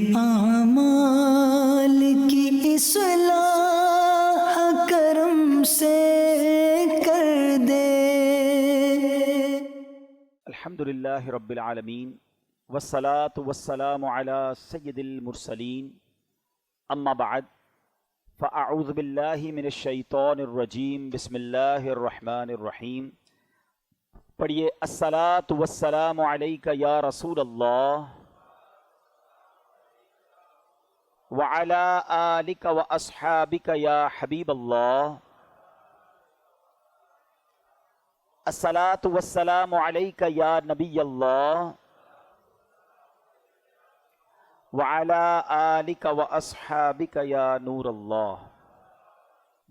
اعمال کی اصلاح کرم سے کر دے۔ الحمدللہ رب العالمین والصلاة والسلام علی سید المرسلین، اما بعد فاعوذ باللہ من الشیطان الرجیم، بسم اللہ الرحمن الرحیم۔ پڑھیے، الصلاة والسلام علیک یا رسول اللہ وعلی آلک واصحابک یا حبیب اللہ۔ الصلاة والسلام علیک یا نبی اللہ وعلی آلک واصحابک یا نور اللہ۔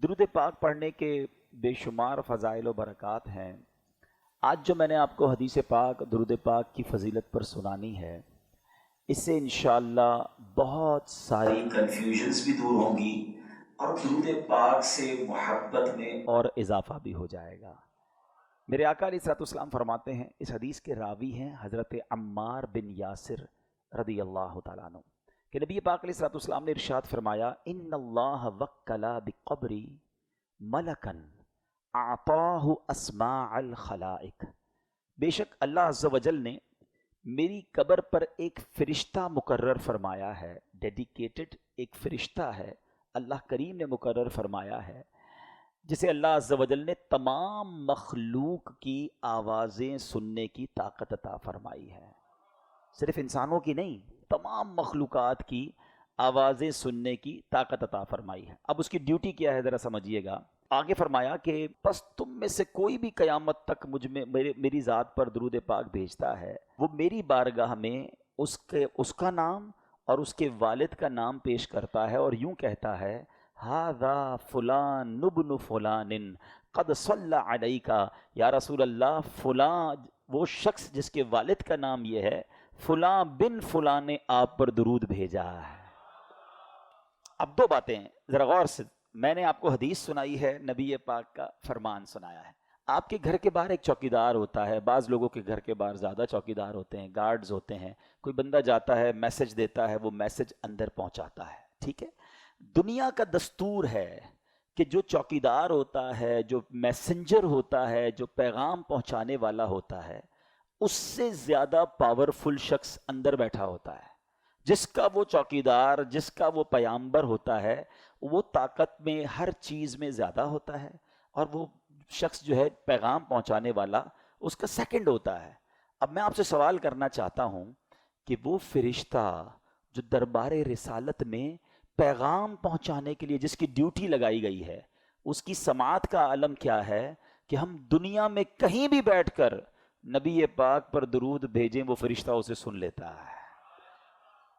درود پاک پڑھنے کے بے شمار فضائل و برکات ہیں۔ آج جو میں نے آپ کو حدیث پاک درود پاک کی فضیلت پر سنانی ہے، اس سے انشاءاللہ بہت ساری کنفیوژنز بھی دور ہوں گی اور درود پاک سے محبت میں اور اضافہ بھی ہو جائے گا۔ میرے آقا علیہ الصلوۃ والسلام فرماتے ہیں، اس حدیث کے راوی ہیں حضرت عمار بن یاسر رضی اللہ تعالیٰ عنہ، کہ نبی پاک علیہ الصلوۃ والسلام نے ارشاد فرمایا، ان اللہ وکل بقبری ملکا اعطاہ اسماع الخلائق۔ بے شک اللہ عز و جل نے میری قبر پر ایک فرشتہ مقرر فرمایا ہے، ڈیڈیکیٹڈ ایک فرشتہ ہے اللہ کریم نے مقرر فرمایا ہے، جسے اللہ عز و جل نے تمام مخلوق کی آوازیں سننے کی طاقت عطا فرمائی ہے۔ صرف انسانوں کی نہیں، تمام مخلوقات کی آوازیں سننے کی طاقت عطا فرمائی ہے۔ اب اس کی ڈیوٹی کیا ہے ذرا سمجھیے گا۔ آگے فرمایا کہ بس تم میں سے کوئی بھی قیامت تک مجھ میں میری ذات پر درود پاک بھیجتا ہے، وہ میری بارگاہ میں اس کا نام اور اس کے والد کا نام پیش کرتا ہے اور یوں کہتا ہے، ھذا فلان ابن فلان قد صلی علیک، یا رسول اللہ فلاں وہ شخص جس کے والد کا نام یہ ہے، فلاں بن فلاں نے آپ پر درود بھیجا ہے۔ اب دو باتیں ہیں، ذرا غور سے، میں نے آپ کو حدیث سنائی ہے، نبی پاک کا فرمان سنایا ہے۔ آپ کے گھر کے باہر ایک چوکیدار ہوتا ہے، بعض لوگوں کے گھر کے باہر زیادہ چوکیدار ہوتے ہیں، گارڈز ہوتے ہیں، کوئی بندہ جاتا ہے میسج دیتا ہے، وہ میسج اندر پہنچاتا ہے، ٹھیک ہے۔ دنیا کا دستور ہے کہ جو چوکیدار ہوتا ہے، جو میسنجر ہوتا ہے، جو پیغام پہنچانے والا ہوتا ہے، اس سے زیادہ پاورفل شخص اندر بیٹھا ہوتا ہے۔ جس کا وہ چوکیدار، جس کا وہ پیامبر ہوتا ہے، وہ طاقت میں ہر چیز میں زیادہ ہوتا ہے، اور وہ شخص جو ہے پیغام پہنچانے والا، اس کا سیکنڈ ہوتا ہے۔ اب میں آپ سے سوال کرنا چاہتا ہوں کہ وہ فرشتہ جو دربار رسالت میں پیغام پہنچانے کے لیے جس کی ڈیوٹی لگائی گئی ہے، اس کی سماعت کا عالم کیا ہے کہ ہم دنیا میں کہیں بھی بیٹھ کر نبی پاک پر درود بھیجیں، وہ فرشتہ اسے سن لیتا ہے۔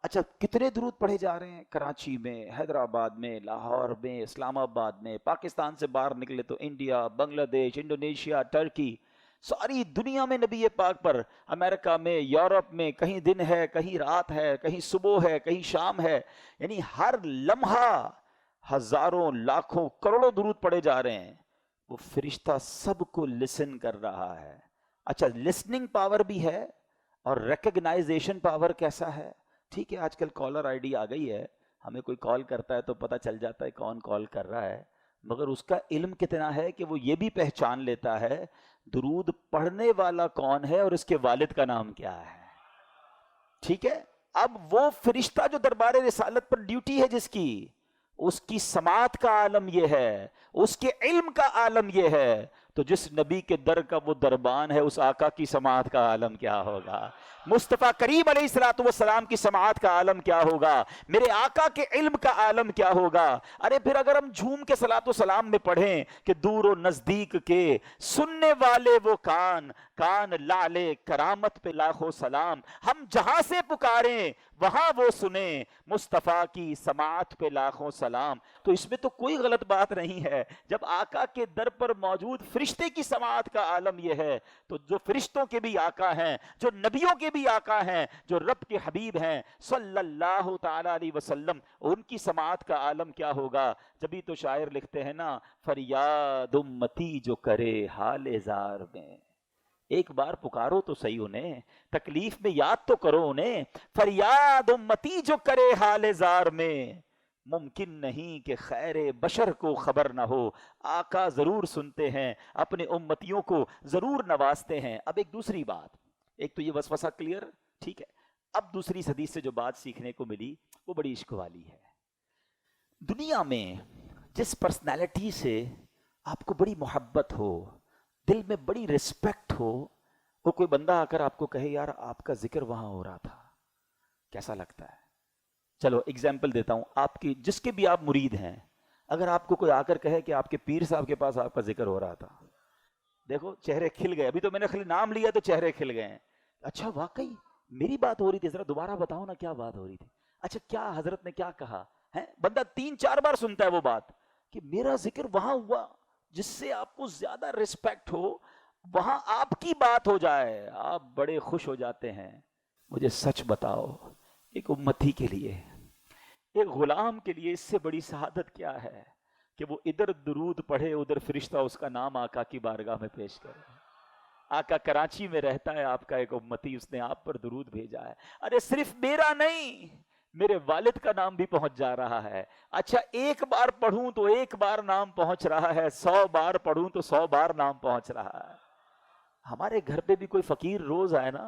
اچھا، کتنے درود پڑھے جا رہے ہیں کراچی میں، حیدرآباد میں، لاہور میں، اسلام آباد میں، پاکستان سے باہر نکلے تو انڈیا، بنگلہ دیش، انڈونیشیا، ٹرکی، ساری دنیا میں نبی پاک پر، امریکہ میں، یورپ میں، کہیں دن ہے، کہیں رات ہے، کہیں صبح ہے، کہیں شام ہے، یعنی ہر لمحہ ہزاروں، لاکھوں، کروڑوں درود پڑھے جا رہے ہیں۔ وہ فرشتہ سب کو لسن کر رہا ہے۔ اچھا، لسننگ پاور بھی ہے، اور ریکگنائزیشن پاور کیسا ہے؟ ٹھیک ہے، آج کل کالر آئی ڈی آ گئی ہے، ہمیں کوئی کال کرتا ہے تو پتہ چل جاتا ہے کون کال کر رہا ہے، مگر اس کا علم کتنا ہے کہ وہ یہ بھی پہچان لیتا ہے درود پڑھنے والا کون ہے اور اس کے والد کا نام کیا ہے۔ ٹھیک ہے، اب وہ فرشتہ جو دربار رسالت پر ڈیوٹی ہے جس کی، اس کی سماعت کا عالم یہ ہے، اس کے علم کا عالم یہ ہے، تو جس نبی کے در کا وہ دربان ہے، اس آقا کی سماعت کا عالم کیا ہوگا؟ مصطفیٰ کریم علیہ الصلوۃ والسلام کی سماعت کا عالم کیا ہوگا؟ میرے آقا کے علم کا عالم کیا ہوگا؟ ارے پھر اگر ہم جھوم کے صلاۃ و سلام میں پڑھیں کہ دور و نزدیک کے سننے والے وہ کان لعلے کرامت پہ لاکھوں سلام، ہم جہاں سے پکاریں وہاں وہ سنیں، مصطفیٰ کی سماعت پہ لاکھوں سلام۔ تو اس میں تو کوئی غلط بات نہیں ہے، جب آقا کے در پر موجود فرشتے کی سماعت کا عالم یہ ہے، تو جو فرشتوں کے بھی آقا ہیں، جو نبیوں کے بھی آقا ہیں، جو رب کے حبیب ہیں صلی اللہ تعالی علیہ وسلم، ان کی سماعت کا عالم کیا ہوگا؟ جبھی تو شاعر لکھتے ہیں نا، فریاد امتی جو کرے حال زار میں، ایک بار پکارو تو صحیح انہیں، تکلیف میں یاد تو کرو انہیں، فریاد امتی جو کرے حال زار میں، ممکن نہیں کہ خیر بشر کو خبر نہ ہو، آقا ضرور سنتے ہیں، اپنے امتیوں کو ضرور نوازتے ہیں۔ اب ایک دوسری بات، ایک تو یہ وسوسہ کلیئر، ٹھیک ہے، اب دوسری حدیث سے جو بات سیکھنے کو ملی وہ بڑی عشق والی ہے۔ دنیا میں جس پرسنالٹی سے آپ کو بڑی محبت ہو، دل میں بڑی رسپیکٹ ہو، وہ کوئی بندہ آ کر آپ کو کہے یار آپ کا ذکر وہاں ہو رہا تھا، کیسا لگتا ہے؟ چلو ایگزامپل دیتا ہوں، آپ کی جس کے بھی آپ مرید ہیں، اگر آپ کو کوئی آ کر کہے کہ آپ کے پیر صاحب کے پاس آپ کا ذکر ہو رہا تھا، دیکھو چہرے کھل گئے، ابھی تو میں نے خالی نام لیا تو چہرے کھل گئے ہیں۔ اچھا واقعی میری بات ہو رہی تھی، ذرا دوبارہ بتاؤ نا کیا بات ہو رہی تھی، اچھا کیا حضرت نے کیا کہا ہے؟ بندہ 3-4 بار سنتا ہے وہ بات کہ میرا ذکر وہاں ہوا، جس سے آپ کو زیادہ رسپیکٹ ہو، وہاں آپ کی بات ہو جائے، آپ بڑے خوش ہو جاتے ہیں۔ مجھے سچ بتاؤ، ایک امتی کے لیے، ایک غلام کے لیے اس سے بڑی سعادت کیا ہے کہ وہ ادھر درود پڑھے، ادھر فرشتہ اس کا نام آقا کی بارگاہ میں پیش کرے۔ آقا کراچی میں رہتا ہے، آپ کا ایک امتی، اس نے آپ پر درود بھیجا ہے، ارے صرف میرا نہیں، میرے والد کا نام بھی پہنچ جا رہا ہے۔ اچھا ایک بار پڑھوں تو ایک بار نام پہنچ رہا ہے، 100 بار پڑھوں تو 100 بار نام پہنچ رہا ہے۔ ہمارے گھر پہ بھی کوئی فقیر روز آئے نا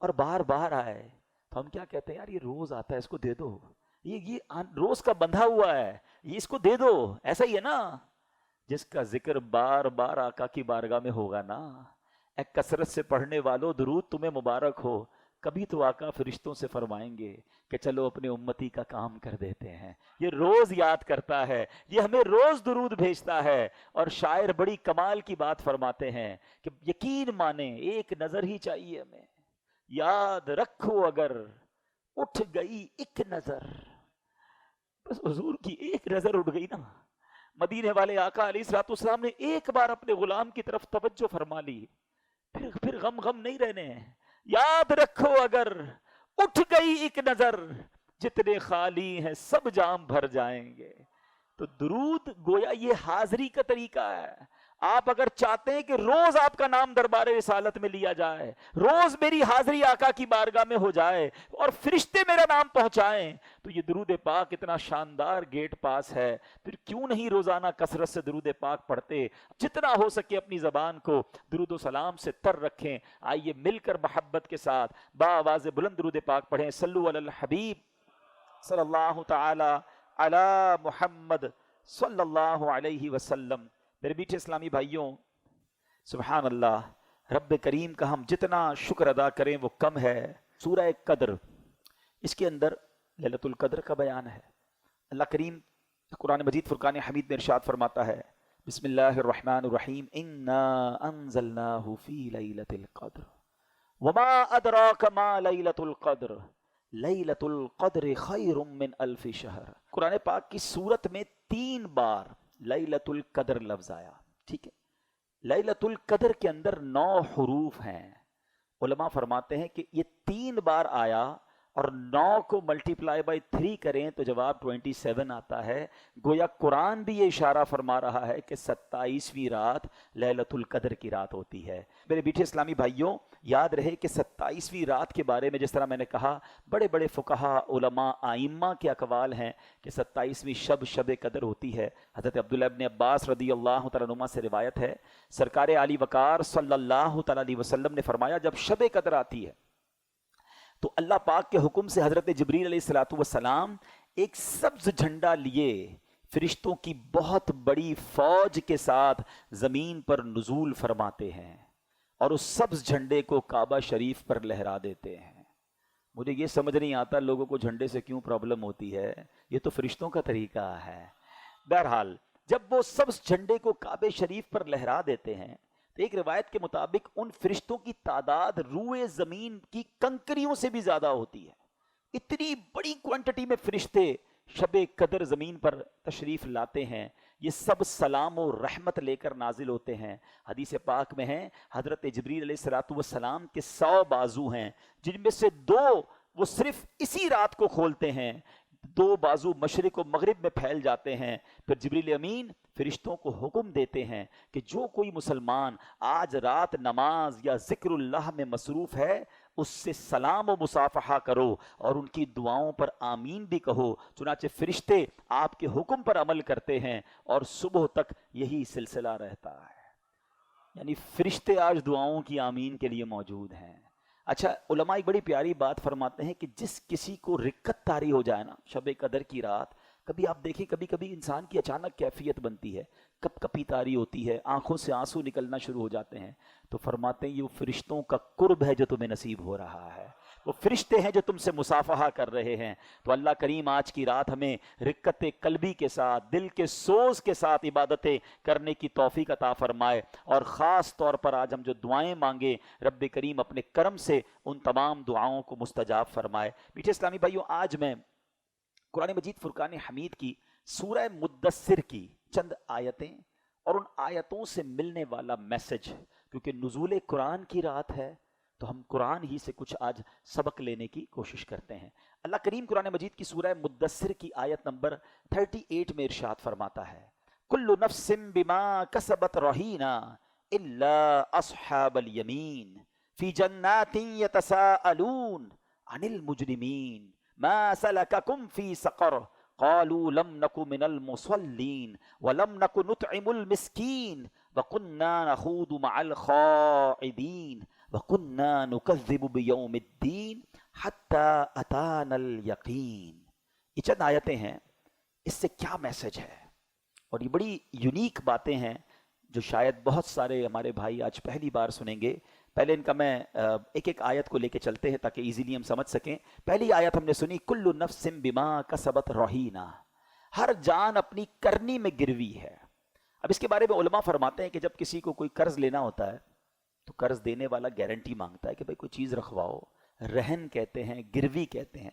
اور بار بار آئے تو ہم کیا کہتے ہیں، یار یہ روز آتا ہے، اس کو دے دو، یہ روز کا بندھا ہوا ہے، یہ اس کو دے دو۔ ایسا ہی ہے نا، جس کا ذکر بار بار آقا کی بارگاہ میں ہوگا نا، ایک کثرت سے پڑھنے والو درود تمہیں مبارک ہو، کبھی تو آقا فرشتوں سے فرمائیں گے کہ چلو اپنے امتی کا کام کر دیتے ہیں، یہ روز یاد کرتا ہے، یہ ہمیں روز درود بھیجتا ہے۔ اور شاعر بڑی کمال کی بات فرماتے ہیں کہ یقین مانیں ایک نظر ہی چاہیے ہمیں، یاد رکھو اگر اٹھ گئی ایک نظر، بس حضور کی ایک نظر اٹھ گئی نا، مدینے والے آقا علیہ الصلوۃ والسلام نے ایک بار اپنے غلام کی طرف توجہ فرما لی، پھر غم نہیں رہنے ہیں۔ یاد رکھو اگر اٹھ گئی ایک نظر، جتنے خالی ہیں سب جام بھر جائیں گے۔ تو درود گویا یہ حاضری کا طریقہ ہے۔ آپ اگر چاہتے ہیں کہ روز آپ کا نام دربار رسالت میں لیا جائے، روز میری حاضری آقا کی بارگاہ میں ہو جائے اور فرشتے میرا نام پہنچائیں، تو یہ درود پاک اتنا شاندار گیٹ پاس ہے، پھر کیوں نہیں روزانہ کثرت سے درود پاک پڑھتے؟ جتنا ہو سکے اپنی زبان کو درود و سلام سے تر رکھیں۔ آئیے مل کر محبت کے ساتھ بآواز بلند درود پاک پڑھیں۔ صلو علی الحبیب صلی اللہ تعالی علی محمد صلی اللہ علیہ وسلم۔ میرے میٹھے اسلامی بھائیوں، سبحان اللہ، رب کریم کا ہم جتنا شکر ادا کریں وہ کم ہے۔ سورہ قدر، اس کے اندر لیلۃ القدر کا بیان ہے۔ اللہ کریم قرآن مجید فرقان حمید میں ارشاد فرماتا ہے، بسم اللہ الرحمن الرحیم، انا انزلناہ فی لیلۃ القدر وما ادراک ما لیلۃ القدر لیلۃ القدر خیر من الف شہر۔ قرآن پاک کی سورت میں 3 بار لیلۃ القدر لفظ آیا، ٹھیک ہے۔ لیلۃ القدر کے اندر 9 حروف ہیں۔ علماء فرماتے ہیں کہ یہ 3 بار آیا اور 9 کو ملٹیپلائی بائی 3 کریں تو جواب 27 آتا ہے۔ گویا قرآن بھی یہ اشارہ فرما رہا ہے کہ 27ویں رات لیلۃ القدر کی رات ہوتی ہے۔ میرے میٹھے اسلامی بھائیوں، یاد رہے کہ 27ویں رات کے بارے میں جس طرح میں نے کہا، بڑے بڑے فقہا، علماء، ائمہ کے اقوال ہیں کہ 27ویں شب قدر ہوتی ہے۔ حضرت عبداللہ ابن عباس رضی اللہ تعالیٰ عنہما سے روایت ہے، سرکار عالی وقار صلی اللہ تعالیٰ علیہ وسلم نے فرمایا، جب شب قدر آتی ہے تو اللہ پاک کے حکم سے حضرت جبریل علیہ الصلوۃ والسلام ایک سبز جھنڈا لیے فرشتوں کی بہت بڑی فوج کے ساتھ زمین پر نزول فرماتے ہیں اور اس سبز جھنڈے کو کعبہ شریف پر لہرا دیتے ہیں۔ مجھے یہ سمجھ نہیں آتا لوگوں کو جھنڈے سے کیوں پرابلم ہوتی ہے، یہ تو فرشتوں کا طریقہ ہے۔ بہرحال جب وہ سبز جھنڈے کو کعبہ شریف پر لہرا دیتے ہیں تو ایک روایت کے مطابق ان فرشتوں کی تعداد روئے زمین کی کنکریوں سے بھی زیادہ ہوتی ہے۔ اتنی بڑی کوانٹٹی میں فرشتے شب قدر زمین پر تشریف لاتے ہیں، یہ سب سلام و رحمت لے کر نازل ہوتے ہیں۔ حدیث پاک میں ہے، حضرت جبریل علیہ الصلوۃ والسلام کے 100 بازو ہیں، جن میں سے 2 وہ صرف اسی رات کو کھولتے ہیں، دو بازو مشرق و مغرب میں پھیل جاتے ہیں. پھر جبریل امین فرشتوں کو حکم دیتے ہیں کہ جو کوئی مسلمان آج رات نماز یا ذکر اللہ میں مصروف ہے اس سے سلام و مصافحہ کرو اور ان کی دعاؤں پر آمین بھی کہو. چنانچہ فرشتے آپ کے حکم پر عمل کرتے ہیں اور صبح تک یہی سلسلہ رہتا ہے. یعنی فرشتے آج دعاؤں کی آمین کے لیے موجود ہیں. اچھا علماء ایک بڑی پیاری بات فرماتے ہیں کہ جس کسی کو رکت طاری ہو جائے نا شب قدر کی رات، کبھی آپ دیکھیں کبھی کبھی انسان کی اچانک کیفیت بنتی ہے، کپ کپی طاری ہوتی ہے، آنکھوں سے آنسو نکلنا شروع ہو جاتے ہیں، تو فرماتے ہیں یہ وہ فرشتوں کا قرب ہے جو تمہیں نصیب ہو رہا ہے، وہ فرشتے ہیں جو تم سے مصافحہ کر رہے ہیں. تو اللہ کریم آج کی رات ہمیں رکت قلبی کے ساتھ، دل کے سوز کے ساتھ عبادتیں کرنے کی توفیق عطا فرمائے. اور خاص طور پر آج ہم جو دعائیں مانگیں رب کریم اپنے کرم سے ان تمام دعاؤں کو مستجاب فرمائے. میٹھے اسلامی بھائیوں، آج میں قرآن مجید فرقان حمید کی سورہ مدثر کی چند آیتیں اور ان آیتوں سے ملنے والا میسج، کیونکہ نزول قرآن کی رات ہے تو ہم قرآن ہی سے کچھ آج سبق لینے کی کوشش کرتے ہیں. اللہ کریم قرآن مجید کی سورہ مدثر کی آیت نمبر 38 میں ارشاد فرماتا ہے کل نفس بما کسبت رہینا الا اصحاب الیمین فی جنات یتساءلون عن المجرمین ما سلککم فی سقر قالوا لم نک من المصلین ولم نک نطعم المسکین وَكُنَّا نَخُوضُ مَعَ الْخَائِضِينَ وَكُنَّا نُكَذِّبُ بِيَوْمِ الدِّينِ حَتَّى أَتَانَا الْيَقِينَ. یہ چند آیتیں ہیں، اس سے کیا میسج ہے؟ اور یہ بڑی یونیک باتیں ہیں جو شاید بہت سارے ہمارے بھائی آج پہلی بار سنیں گے. پہلے ان کا میں ایک ایک آیت کو لے کے چلتے ہیں تاکہ ایزیلی ہم سمجھ سکیں. پہلی آیت ہم نے سنی کل نفس بما کسبت رہینا، ہر جان اپنی کرنی میں گروی ہے. اب اس کے بارے میں علماء فرماتے ہیں کہ جب کسی کو کوئی قرض لینا ہوتا ہے تو قرض دینے والا گارنٹی مانگتا ہے کہ بھائی کوئی چیز رکھواؤ، رہن کہتے ہیں، گروی کہتے ہیں،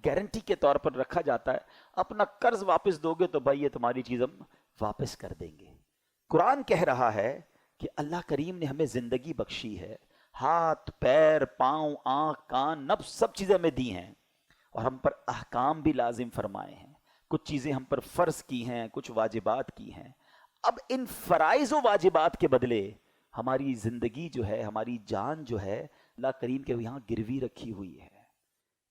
گارنٹی کے طور پر رکھا جاتا ہے. اپنا قرض واپس دو گے تو بھائی یہ تمہاری چیز ہم واپس کر دیں گے. قرآن کہہ رہا ہے کہ اللہ کریم نے ہمیں زندگی بخشی ہے، ہاتھ پیر پاؤں آنکھ کان نفس سب چیزیں ہمیں دی ہیں اور ہم پر احکام بھی لازم فرمائے ہیں. کچھ چیزیں ہم پر فرض کی ہیں، کچھ واجبات کی ہیں. اب ان فرائض و واجبات کے بدلے ہماری زندگی جو ہے، ہماری جان جو ہے، اللہ کریم کے یہاں گروی رکھی ہوئی ہے.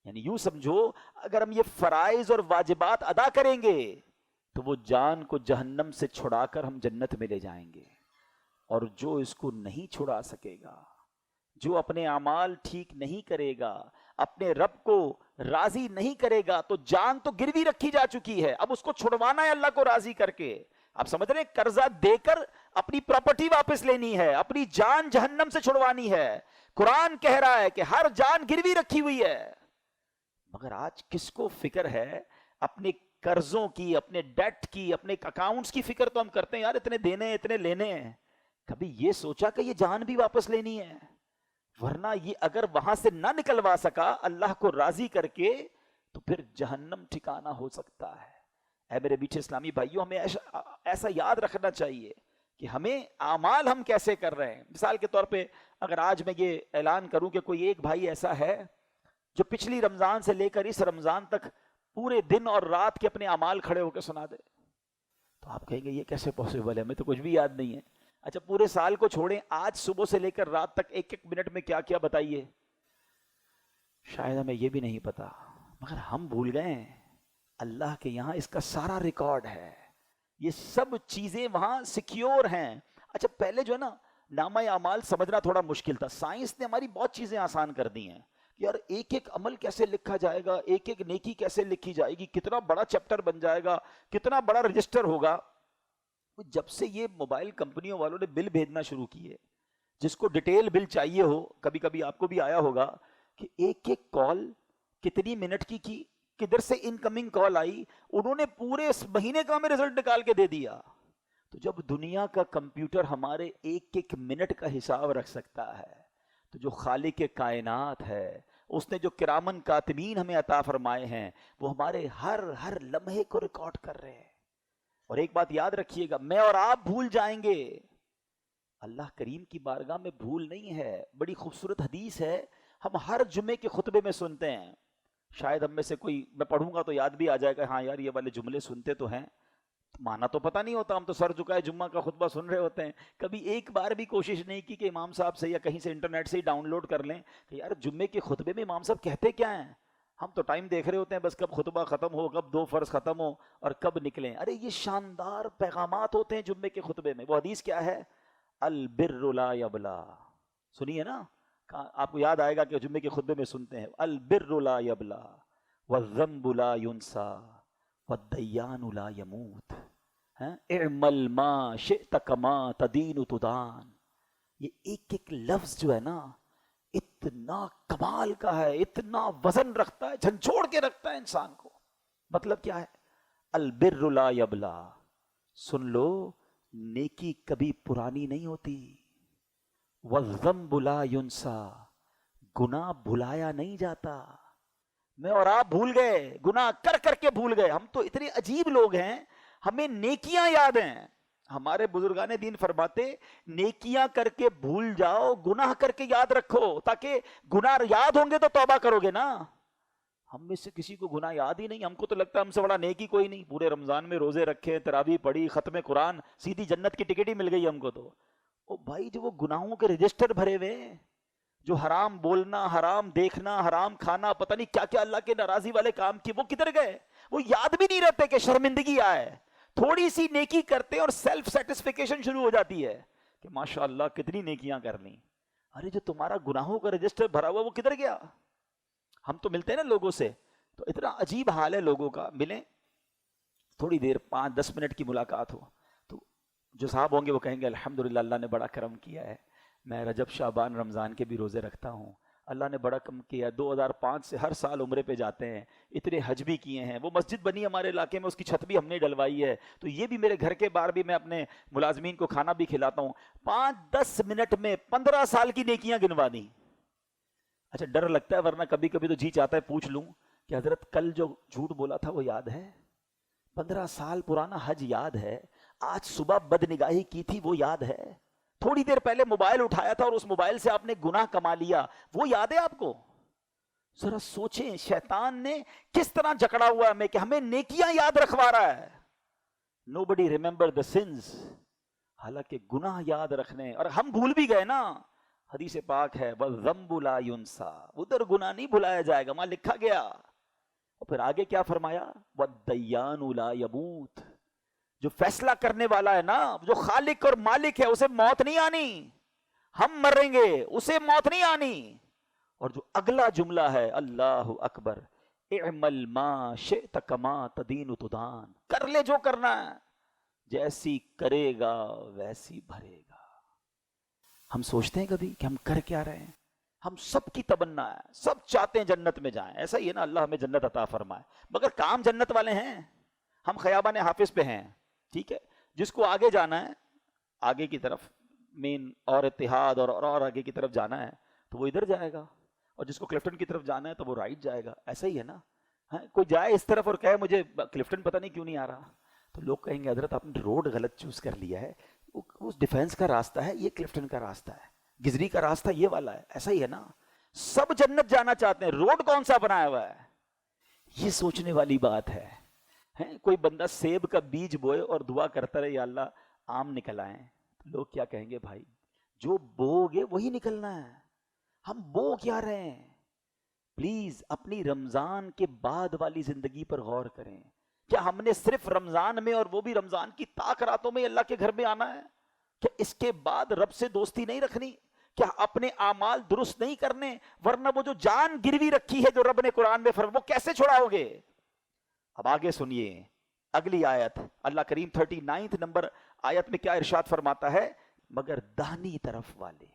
یعنی یوں سمجھو اگر ہم یہ فرائض اور واجبات ادا کریں گے تو وہ جان کو جہنم سے چھڑا کر ہم جنت میں لے جائیں گے. اور جو اس کو نہیں چھڑا سکے گا، جو اپنے اعمال ٹھیک نہیں کرے گا، اپنے رب کو راضی نہیں کرے گا، تو جان تو گروی رکھی جا چکی ہے، اب اس کو چھڑوانا ہے اللہ کو راضی کر کے. آپ سمجھ رہے ہیں، قرضہ دے کر اپنی پراپرٹی واپس لینی ہے، اپنی جان جہنم سے چھڑوانی ہے. قرآن کہہ رہا ہے کہ ہر جان گروی رکھی ہوئی ہے. مگر آج کس کو فکر ہے اپنے قرضوں کی، اپنے ڈیٹ کی، اپنے اکاؤنٹس کی فکر تو ہم کرتے ہیں، یار اتنے دینے ہیں اتنے لینے ہیں. کبھی یہ سوچا کہ یہ جان بھی واپس لینی ہے؟ ورنہ یہ اگر وہاں سے نہ نکلوا سکا اللہ کو راضی کر کے تو پھر جہنم ٹھکانہ ہو سکتا ہے. اے میرے میٹھے اسلامی بھائیوں، ہمیں ایسا یاد رکھنا چاہیے کہ ہمیں اعمال ہم کیسے کر رہے ہیں. مثال کے طور پہ اگر آج میں یہ اعلان کروں کہ کوئی ایک بھائی ایسا ہے جو پچھلی رمضان سے لے کر اس رمضان تک پورے دن اور رات کے اپنے اعمال کھڑے ہو کے سنا دے، تو آپ کہیں گے یہ کیسے پاسبل ہے، ہمیں تو کچھ بھی یاد نہیں ہے. اچھا پورے سال کو چھوڑیں، آج صبح سے لے کر رات تک ایک ایک منٹ میں کیا کیا بتائیے. شاید ہمیں یہ بھی نہیں پتا، مگر ہم بھول گئے ہیں. اللہ کے یہاں اس کا سارا ریکارڈ ہے، یہ سب چیزیں وہاں سیکیور ہیں. اچھا پہلے جو ہے نا نامہ اعمال سمجھنا تھوڑا مشکل تھا، سائنس نے ہماری بہت چیزیں آسان کر دی ہیں. یار ایک ایک عمل کیسے لکھا جائے گا، ایک ایک نیکی کیسے لکھی جائے گی، کتنا بڑا چیپٹر بن جائے گا، کتنا بڑا رجسٹر ہوگا. جب سے یہ موبائل کمپنیوں والوں نے بل بھیجنا شروع کیے، جس کو ڈیٹیل بل چاہیے ہو، کبھی کبھی آپ کو بھی آیا ہوگا کہ ایک ایک کال کتنی منٹ کی، کدھر سے انکمنگ کال آئی، انہوں نے پورے اس مہینے کا ہمیں رزلٹ نکال کے دے دیا. تو جب دنیا کا کمپیوٹر ہمارے ایک ایک منٹ کا حساب رکھ سکتا ہے تو جو خالق کائنات ہے، اس نے جو کرامن کاتبین ہمیں عطا فرمائے ہیں، وہ ہمارے ہر لمحے کو ریکارڈ کر رہے ہیں. اور ایک بات یاد رکھیے گا، میں اور آپ بھول جائیں گے، اللہ کریم کی بارگاہ میں بھول نہیں ہے. بڑی خوبصورت حدیث ہے، ہم ہر جمعے کے خطبے میں سنتے ہیں. شاید ہم میں سے کوئی، میں پڑھوں گا تو یاد بھی آ جائے گا، ہاں یار یہ والے جملے سنتے تو ہیں، مانا تو پتہ نہیں ہوتا، ہم تو سر جھکائے جمعہ کا خطبہ سن رہے ہوتے ہیں، کبھی ایک بار بھی کوشش نہیں کی کہ امام صاحب سے یا کہیں سے انٹرنیٹ سے ہی ڈاؤن لوڈ کر لیں کہ یار جمعے کے خطبے میں امام صاحب کہتے کیا ہیں. ہم تو ٹائم دیکھ رہے ہوتے ہیں بس کب خطبہ ختم ہو، کب 2 فرض ختم ہو اور کب نکلیں. ارے یہ شاندار پیغامات ہوتے ہیں جمعے کے خطبے میں. وہ حدیث کیا ہے؟ البر لا یبلا. سنیے نا، آپ کو یاد آئے گا کہ جمعے کے خطبے میں سنتے ہیں البر لا یبلا والذنب لا ینسا والدیان لا یموت اعمل ما شئت کما تدین تدان. یہ ایک ایک لفظ جو ہے نا اتنا کمال کا ہے، اتنا وزن رکھتا ہے، جھنجھوڑ کے رکھتا ہے انسان کو. مطلب کیا ہے؟ البر لا یبلا، سن لو نیکی کبھی پرانی نہیں ہوتی. والذنب لا ینسا، گناہ بھلایا نہیں جاتا. میں اور آپ بھول گئے، گناہ کر کر کے بھول گئے. ہم تو اتنے عجیب لوگ ہیں، ہمیں نیکیاں یاد ہیں. ہمارے بزرگان دین فرماتے نیکیاں کر کے بھول جاؤ، گناہ کر کے یاد رکھو، تاکہ گناہ یاد ہوں گے تو توبہ کرو گے نا. ہم میں سے کسی کو گناہ یاد ہی نہیں. ہم کو تو لگتا ہے ہم سے بڑا نیکی کوئی نہیں. پورے رمضان میں روزے رکھے، تراویح پڑھی، ختم قرآن، سیدھی جنت کی ٹکٹ ہی مل گئی ہم کو. تو او بھائی جو وہ گناہوں کے رجسٹر بھرے ہوئے ہیں، جو حرام بولنا، حرام دیکھنا، حرام کھانا، پتہ نہیں کیا کیا اللہ کے ناراضی والے کام کیے، وہ کدھر گئے؟ وہ یاد بھی نہیں رہتے کہ شرمندگی آئے. تھوڑی سی نیکی کرتے ہیں اور سیلف سیٹسفیکیشن شروع ہو جاتی ہے کہ ماشاءاللہ کتنی نیکیاں کر لیں. ارے جو تمہارا گناہوں کا رجسٹر بھرا ہوا وہ کدھر گیا؟ ہم تو ملتے ہیں نا لوگوں سے، تو اتنا عجیب حال ہے لوگوں کا. ملیں تھوڑی دیر 5-10 منٹ کی ملاقات ہو تو جو صاحب ہوں گے وہ کہیں گے الحمدللہ اللہ نے بڑا کرم کیا ہے، میں رجب شعبان رمضان کے بھی روزے رکھتا ہوں، اللہ نے بڑا کم کیا. 2005 سے ہر سال عمرے پہ جاتے ہیں، اتنے حج بھی کیے ہیں، وہ مسجد بنی ہمارے علاقے میں اس کی چھت بھی ہم نے ڈلوائی ہے، تو یہ بھی میرے گھر کے باہر بھی میں اپنے ملازمین کو کھانا بھی کھلاتا ہوں. 5-10 منٹ میں 15 سال کی نیکیاں گنوا دی. اچھا ڈر لگتا ہے، ورنہ کبھی کبھی تو جی چاہتا ہے پوچھ لوں کہ حضرت کل جو جھوٹ بولا تھا وہ یاد ہے؟ 15 سال پرانا حج یاد ہے؟ آج صبح بدنگاہی کی تھی وہ یاد ہے؟ تھوڑی دیر پہلے موبائل اٹھایا تھا اور اس موبائل سے آپ نے گناہ کما لیا، وہ یاد ہے آپ کو؟ ذرا سوچیں شیطان نے کس طرح جکڑا ہوا ہے ہمیں کہ ہمیں نیکیاں یاد رکھوا رہا ہے. Nobody remember the sins، حالانکہ گناہ یاد رکھنے، اور ہم بھول بھی گئے نا. حدیث پاک ہے وَالذَّنبُ لَا يُنسَى، ادھر گناہ نہیں بھلایا جائے گا، وہاں لکھا گیا. اور پھر آگے کیا فرمایا؟ وَالدَّيَّانُ لَا يَمُوتُ، جو فیصلہ کرنے والا ہے نا، جو خالق اور مالک ہے، اسے موت نہیں آنی. ہم مریں گے، اسے موت نہیں آنی. اور جو اگلا جملہ ہے اللہ اکبر، اعمل ما شئت کما تدین تدان، کر لے جو کرنا ہے، جیسی کرے گا ویسی بھرے گا. ہم سوچتے ہیں کبھی کہ ہم کر کیا رہے ہیں؟ ہم سب کی تمنا ہے، سب چاہتے ہیں جنت میں جائیں، ایسا ہی ہے نا، اللہ ہمیں جنت عطا فرمائے، مگر کام جنت والے ہیں. ہم خیابان حافظ پہ ہیں، ٹھیک ہے، جس کو آگے جانا ہے، آگے کی طرف مین اور اتحاد اور آگے کی طرف جانا ہے تو وہ ادھر جائے گا، اور جس کو کلفٹن کی طرف جانا ہے تو وہ رائٹ جائے گا. ایسا ہی ہے نا. کوئی جائے اس طرف اور کہے مجھے کلفٹن پتہ نہیں کیوں نہیں آ رہا، تو لوگ کہیں گے حضرت آپ نے روڈ غلط چوز کر لیا ہے، اس ڈیفینس کا راستہ ہے، یہ کلفٹن کا راستہ ہے، گزری کا راستہ یہ والا ہے. ایسا ہی ہے نا، سب جنت جانا چاہتے ہیں، روڈ کون سا بنایا ہوا ہے؟ یہ سوچنے والی بات ہے. کوئی بندہ سیب کا بیج بوئے اور دعا کرتا رہے یا اللہ آم نکل آئیں، تو لوگ کیا کہیں گے؟ بھائی جو بو گے وہی نکلنا ہے، ہم بو کیا رہے ہیں؟ پلیز اپنی رمضان کے بعد والی زندگی پر غور کریں. کیا ہم نے صرف رمضان میں، اور وہ بھی رمضان کی طاق راتوں میں اللہ کے گھر میں آنا ہے؟ کیا اس کے بعد رب سے دوستی نہیں رکھنی؟ کیا اپنے اعمال درست نہیں کرنے؟ ورنہ وہ جو جان گروی رکھی ہے جو رب نے قرآن میں فرمایا، وہ کیسے چھڑاؤ گے؟ اب آگے سنیے اگلی آیت، اللہ کریم 39 نمبر آیت میں کیا ارشاد فرماتا ہے؟ مگر داہنی طرف والے،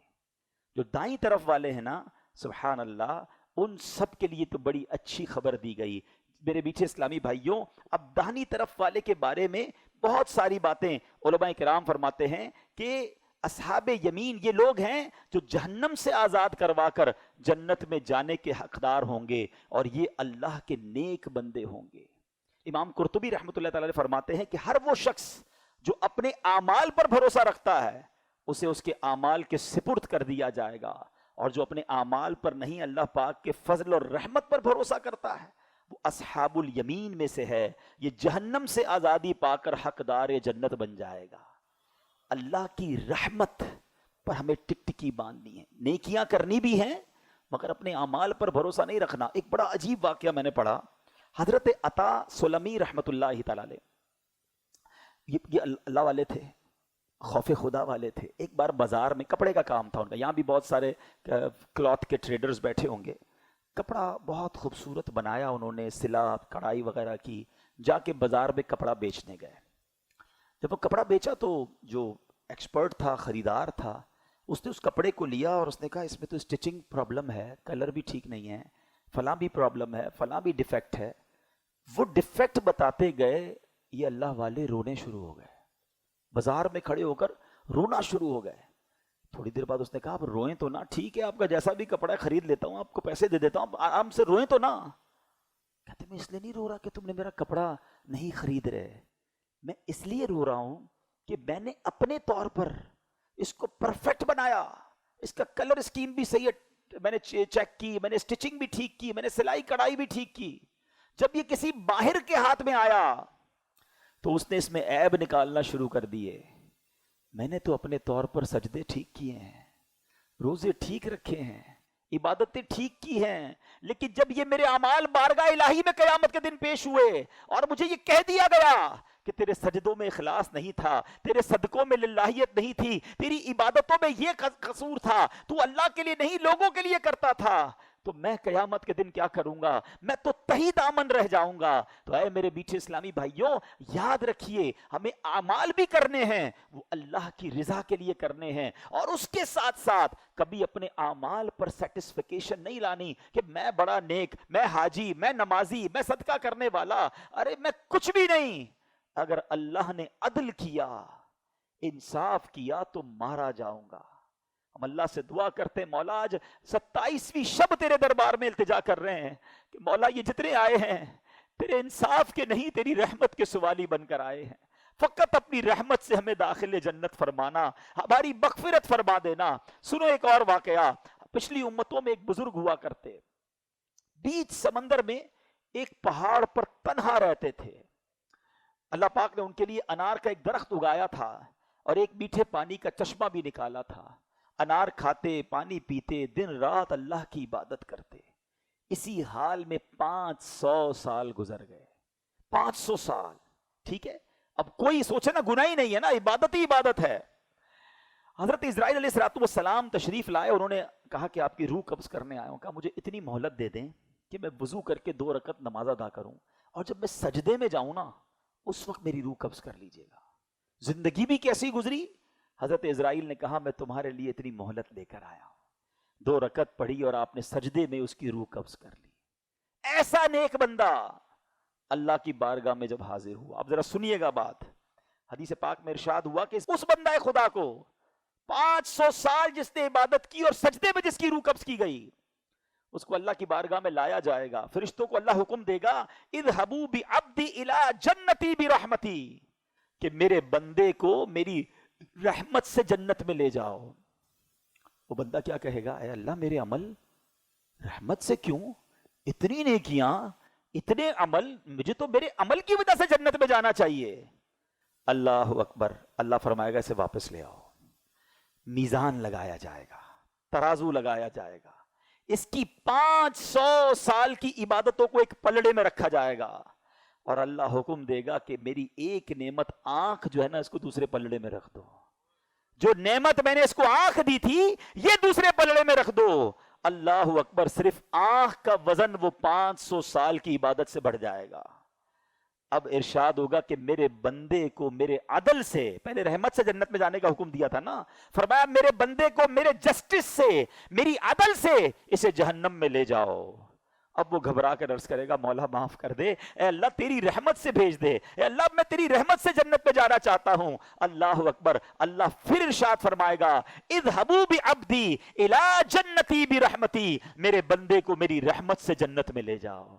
جو دائیں طرف والے ہیں نا، سبحان اللہ، ان سب کے لیے تو بڑی اچھی خبر دی گئی. میرے پیچھے اسلامی بھائیوں، اب داہنی طرف والے کے بارے میں بہت ساری باتیں علماء کرام فرماتے ہیں کہ اصحاب یمین یہ لوگ ہیں جو جہنم سے آزاد کروا کر جنت میں جانے کے حقدار ہوں گے، اور یہ اللہ کے نیک بندے ہوں گے. امام قرطبی رحمۃ اللہ تعالی فرماتے ہیں کہ ہر وہ شخص جو اپنے اعمال پر بھروسہ رکھتا ہے اسے اس کے اعمال کے سپرد کر دیا جائے گا، اور جو اپنے اعمال پر نہیں اللہ پاک کے فضل اور رحمت پر بھروسہ کرتا ہے وہ اصحاب الیمین میں سے ہے، یہ جہنم سے آزادی پا کر حقدار جنت بن جائے گا۔ اللہ کی رحمت پر ہمیں ٹک ٹکی باندھنی ہے، نیکیاں کرنی بھی ہیں مگر اپنے اعمال پر بھروسہ نہیں رکھنا۔ ایک بڑا عجیب واقعہ میں نے پڑھا، حضرت عطا سلمی رحمۃ اللہ تعالی علیہ، یہ اللہ والے تھے، خوف خدا والے تھے۔ ایک بار بازار میں کپڑے کا کام تھا ان کا، یہاں بھی بہت سارے کلاتھ کے ٹریڈرز بیٹھے ہوں گے، کپڑا بہت خوبصورت بنایا انہوں نے، سلا کڑھائی وغیرہ کی، جا کے بازار میں کپڑا بیچنے گئے۔ جب وہ کپڑا بیچا تو جو ایکسپرٹ تھا، خریدار تھا، اس نے اس کپڑے کو لیا اور اس نے کہا اس میں تو اسٹچنگ پرابلم ہے، کلر بھی ٹھیک نہیں ہے، فلاں بھی پرابلم ہے، فلاں بھی ڈیفیکٹ ہے۔ وہ ڈیفیکٹ بتاتے گئے، یہ اللہ والے رونے شروع ہو گئے، بازار میں کھڑے ہو کر رونا شروع ہو گئے۔ تھوڑی دیر بعد اس نے کہا اب روئیں تو نہ، ٹھیک ہے آپ کا جیسا بھی کپڑا خرید لیتا ہوں، آپ کو پیسے دے دیتا ہوں، آرام سے روئیں تو نہ۔ کہتے میں اس لیے نہیں رو رہا کہ تم نے میرا کپڑا نہیں خرید رہے، میں اس لیے رو رہا ہوں کہ میں نے اپنے طور پر اس کو پرفیکٹ بنایا، اس کا کلر اسکیم بھی صحیح ہے، میں نے چیک کی، میں نے اسٹچنگ بھی ٹھیک کی، میں نے سلائی کڑھائی بھی ٹھیک کی۔ جب یہ کسی باہر کے ہاتھ میں آیا تو اس نے اس میں عیب نکالنا شروع کر دیے۔ میں نے تو اپنے طور پر سجدے ٹھیک کیے ہیں، روزے ٹھیک رکھے ہیں، عبادتیں ٹھیک کی ہیں، لیکن جب یہ میرے اعمال بارگاہ الہی میں قیامت کے دن پیش ہوئے اور مجھے یہ کہہ دیا گیا کہ تیرے سجدوں میں اخلاص نہیں تھا، تیرے صدقوں میں للہیت نہیں تھی، تیری عبادتوں میں یہ قصور تھا، تو اللہ کے لیے نہیں لوگوں کے لیے کرتا تھا، تو میں قیامت کے دن کیا کروں گا؟ میں تو تہی دامن رہ جاؤں گا۔ تو اے میرے میٹھے اسلامی بھائیوں، یاد رکھیے ہمیں اعمال بھی کرنے ہیں، وہ اللہ کی رضا کے لیے کرنے ہیں، اور اس کے ساتھ ساتھ کبھی اپنے اعمال پر سیٹسفیکیشن نہیں لانی کہ میں بڑا نیک، میں حاجی، میں نمازی، میں صدقہ کرنے والا، ارے میں کچھ بھی نہیں۔ اگر اللہ نے عدل کیا، انصاف کیا تو مارا جاؤں گا۔ ہم اللہ سے دعا کرتے ہیں، مولا آج 27ویں شب تیرے دربار میں التجا کر رہے ہیں کہ مولا یہ جتنے آئے ہیں تیرے انصاف کے نہیں، تیری رحمت کے سوالی بن کر آئے ہیں، فقط اپنی رحمت سے ہمیں داخل جنت فرمانا، ہماری مغفرت فرما دینا۔ سنو ایک اور واقعہ، پچھلی امتوں میں ایک بزرگ ہوا کرتے، بیچ سمندر میں ایک پہاڑ پر تنہا رہتے تھے۔ اللہ پاک نے ان کے لیے انار کا ایک درخت اگایا تھا اور ایک میٹھے پانی کا چشمہ بھی نکالا تھا۔ انار کھاتے، پانی پیتے، دن رات اللہ کی عبادت کرتے۔ اسی حال میں 500 سال گزر گئے، 500 سال، ٹھیک ہے؟ اب کوئی سوچے نا، گناہ ہی نہیں ہے نا، عبادت ہی عبادت ہے۔ حضرت اسرائیل علیہ السلام تشریف لائے، انہوں نے کہا کہ آپ کی روح قبض کرنے آیا ہوں، کہا مجھے اتنی مہلت دے دیں کہ میں وضو کر کے 2 رکعت نماز ادا کروں، اور جب میں سجدے میں جاؤں نا اس وقت میری روح قبض کر لیجئے گا۔ زندگی بھی کیسی گزری؟ حضرت اسرائیل نے کہا میں تمہارے لیے اتنی مہلت لے کر آیا ہوں۔ 2 رکعت پڑھی اور آپ نے سجدے میں اس کی روح قبض کر لی۔ ایسا نیک بندہ اللہ کی بارگاہ میں جب حاضر ہوا، اب ذرا سنیے گا بات، حدیث پاک میں ارشاد ہوا کہ اس بندہ خدا کو 500 سال جس نے عبادت کی اور سجدے میں جس کی روح قبض کی گئی، اس کو اللہ کی بارگاہ میں لایا جائے گا۔ فرشتوں کو اللہ حکم دے گا، اذهبوا بعبدی الی جنتی برحمتی، کہ میرے بندے کو میری رحمت سے جنت میں لے جاؤ۔ وہ بندہ کیا کہے گا؟ اے اللہ میرے عمل رحمت سے کیوں؟ اتنی نیکیاں، اتنے عمل، مجھے تو میرے عمل کی وجہ سے جنت میں جانا چاہیے۔ اللہ اکبر، اللہ فرمائے گا اسے واپس لے آؤ۔ میزان لگایا جائے گا، ترازو لگایا جائے گا، اس کی 500 سال کی عبادتوں کو ایک پلڑے میں رکھا جائے گا، اور اللہ حکم دے گا کہ میری ایک نعمت آنکھ جو ہے نا، اس کو دوسرے پلڑے میں رکھ دو۔ جو نعمت میں نے اس کو آنکھ دی تھی یہ دوسرے پلڑے میں رکھ دو۔ اللہ اکبر، صرف آنکھ کا وزن وہ 500 سال کی عبادت سے بڑھ جائے گا۔ اب ارشاد ہوگا کہ میرے بندے کو میرے عدل سے، پہلے رحمت سے جنت میں جانے کا حکم دیا تھا نا، فرمایا میرے بندے کو میرے جسٹس سے، میری عدل سے اسے جہنم میں لے جاؤ۔ اب وہ گھبرا کر عرض کرے گا مولا معاف کر دے، اے اللہ تیری رحمت سے بھیج دے، اے اللہ میں تیری رحمت سے جنت میں جانا چاہتا ہوں۔ اللہ اکبر، اللہ پھر ارشاد فرمائے گا اذهبوا بعبدی الی جنتی برحمتی، میرے بندے کو میری رحمت سے جنت میں لے جاؤ۔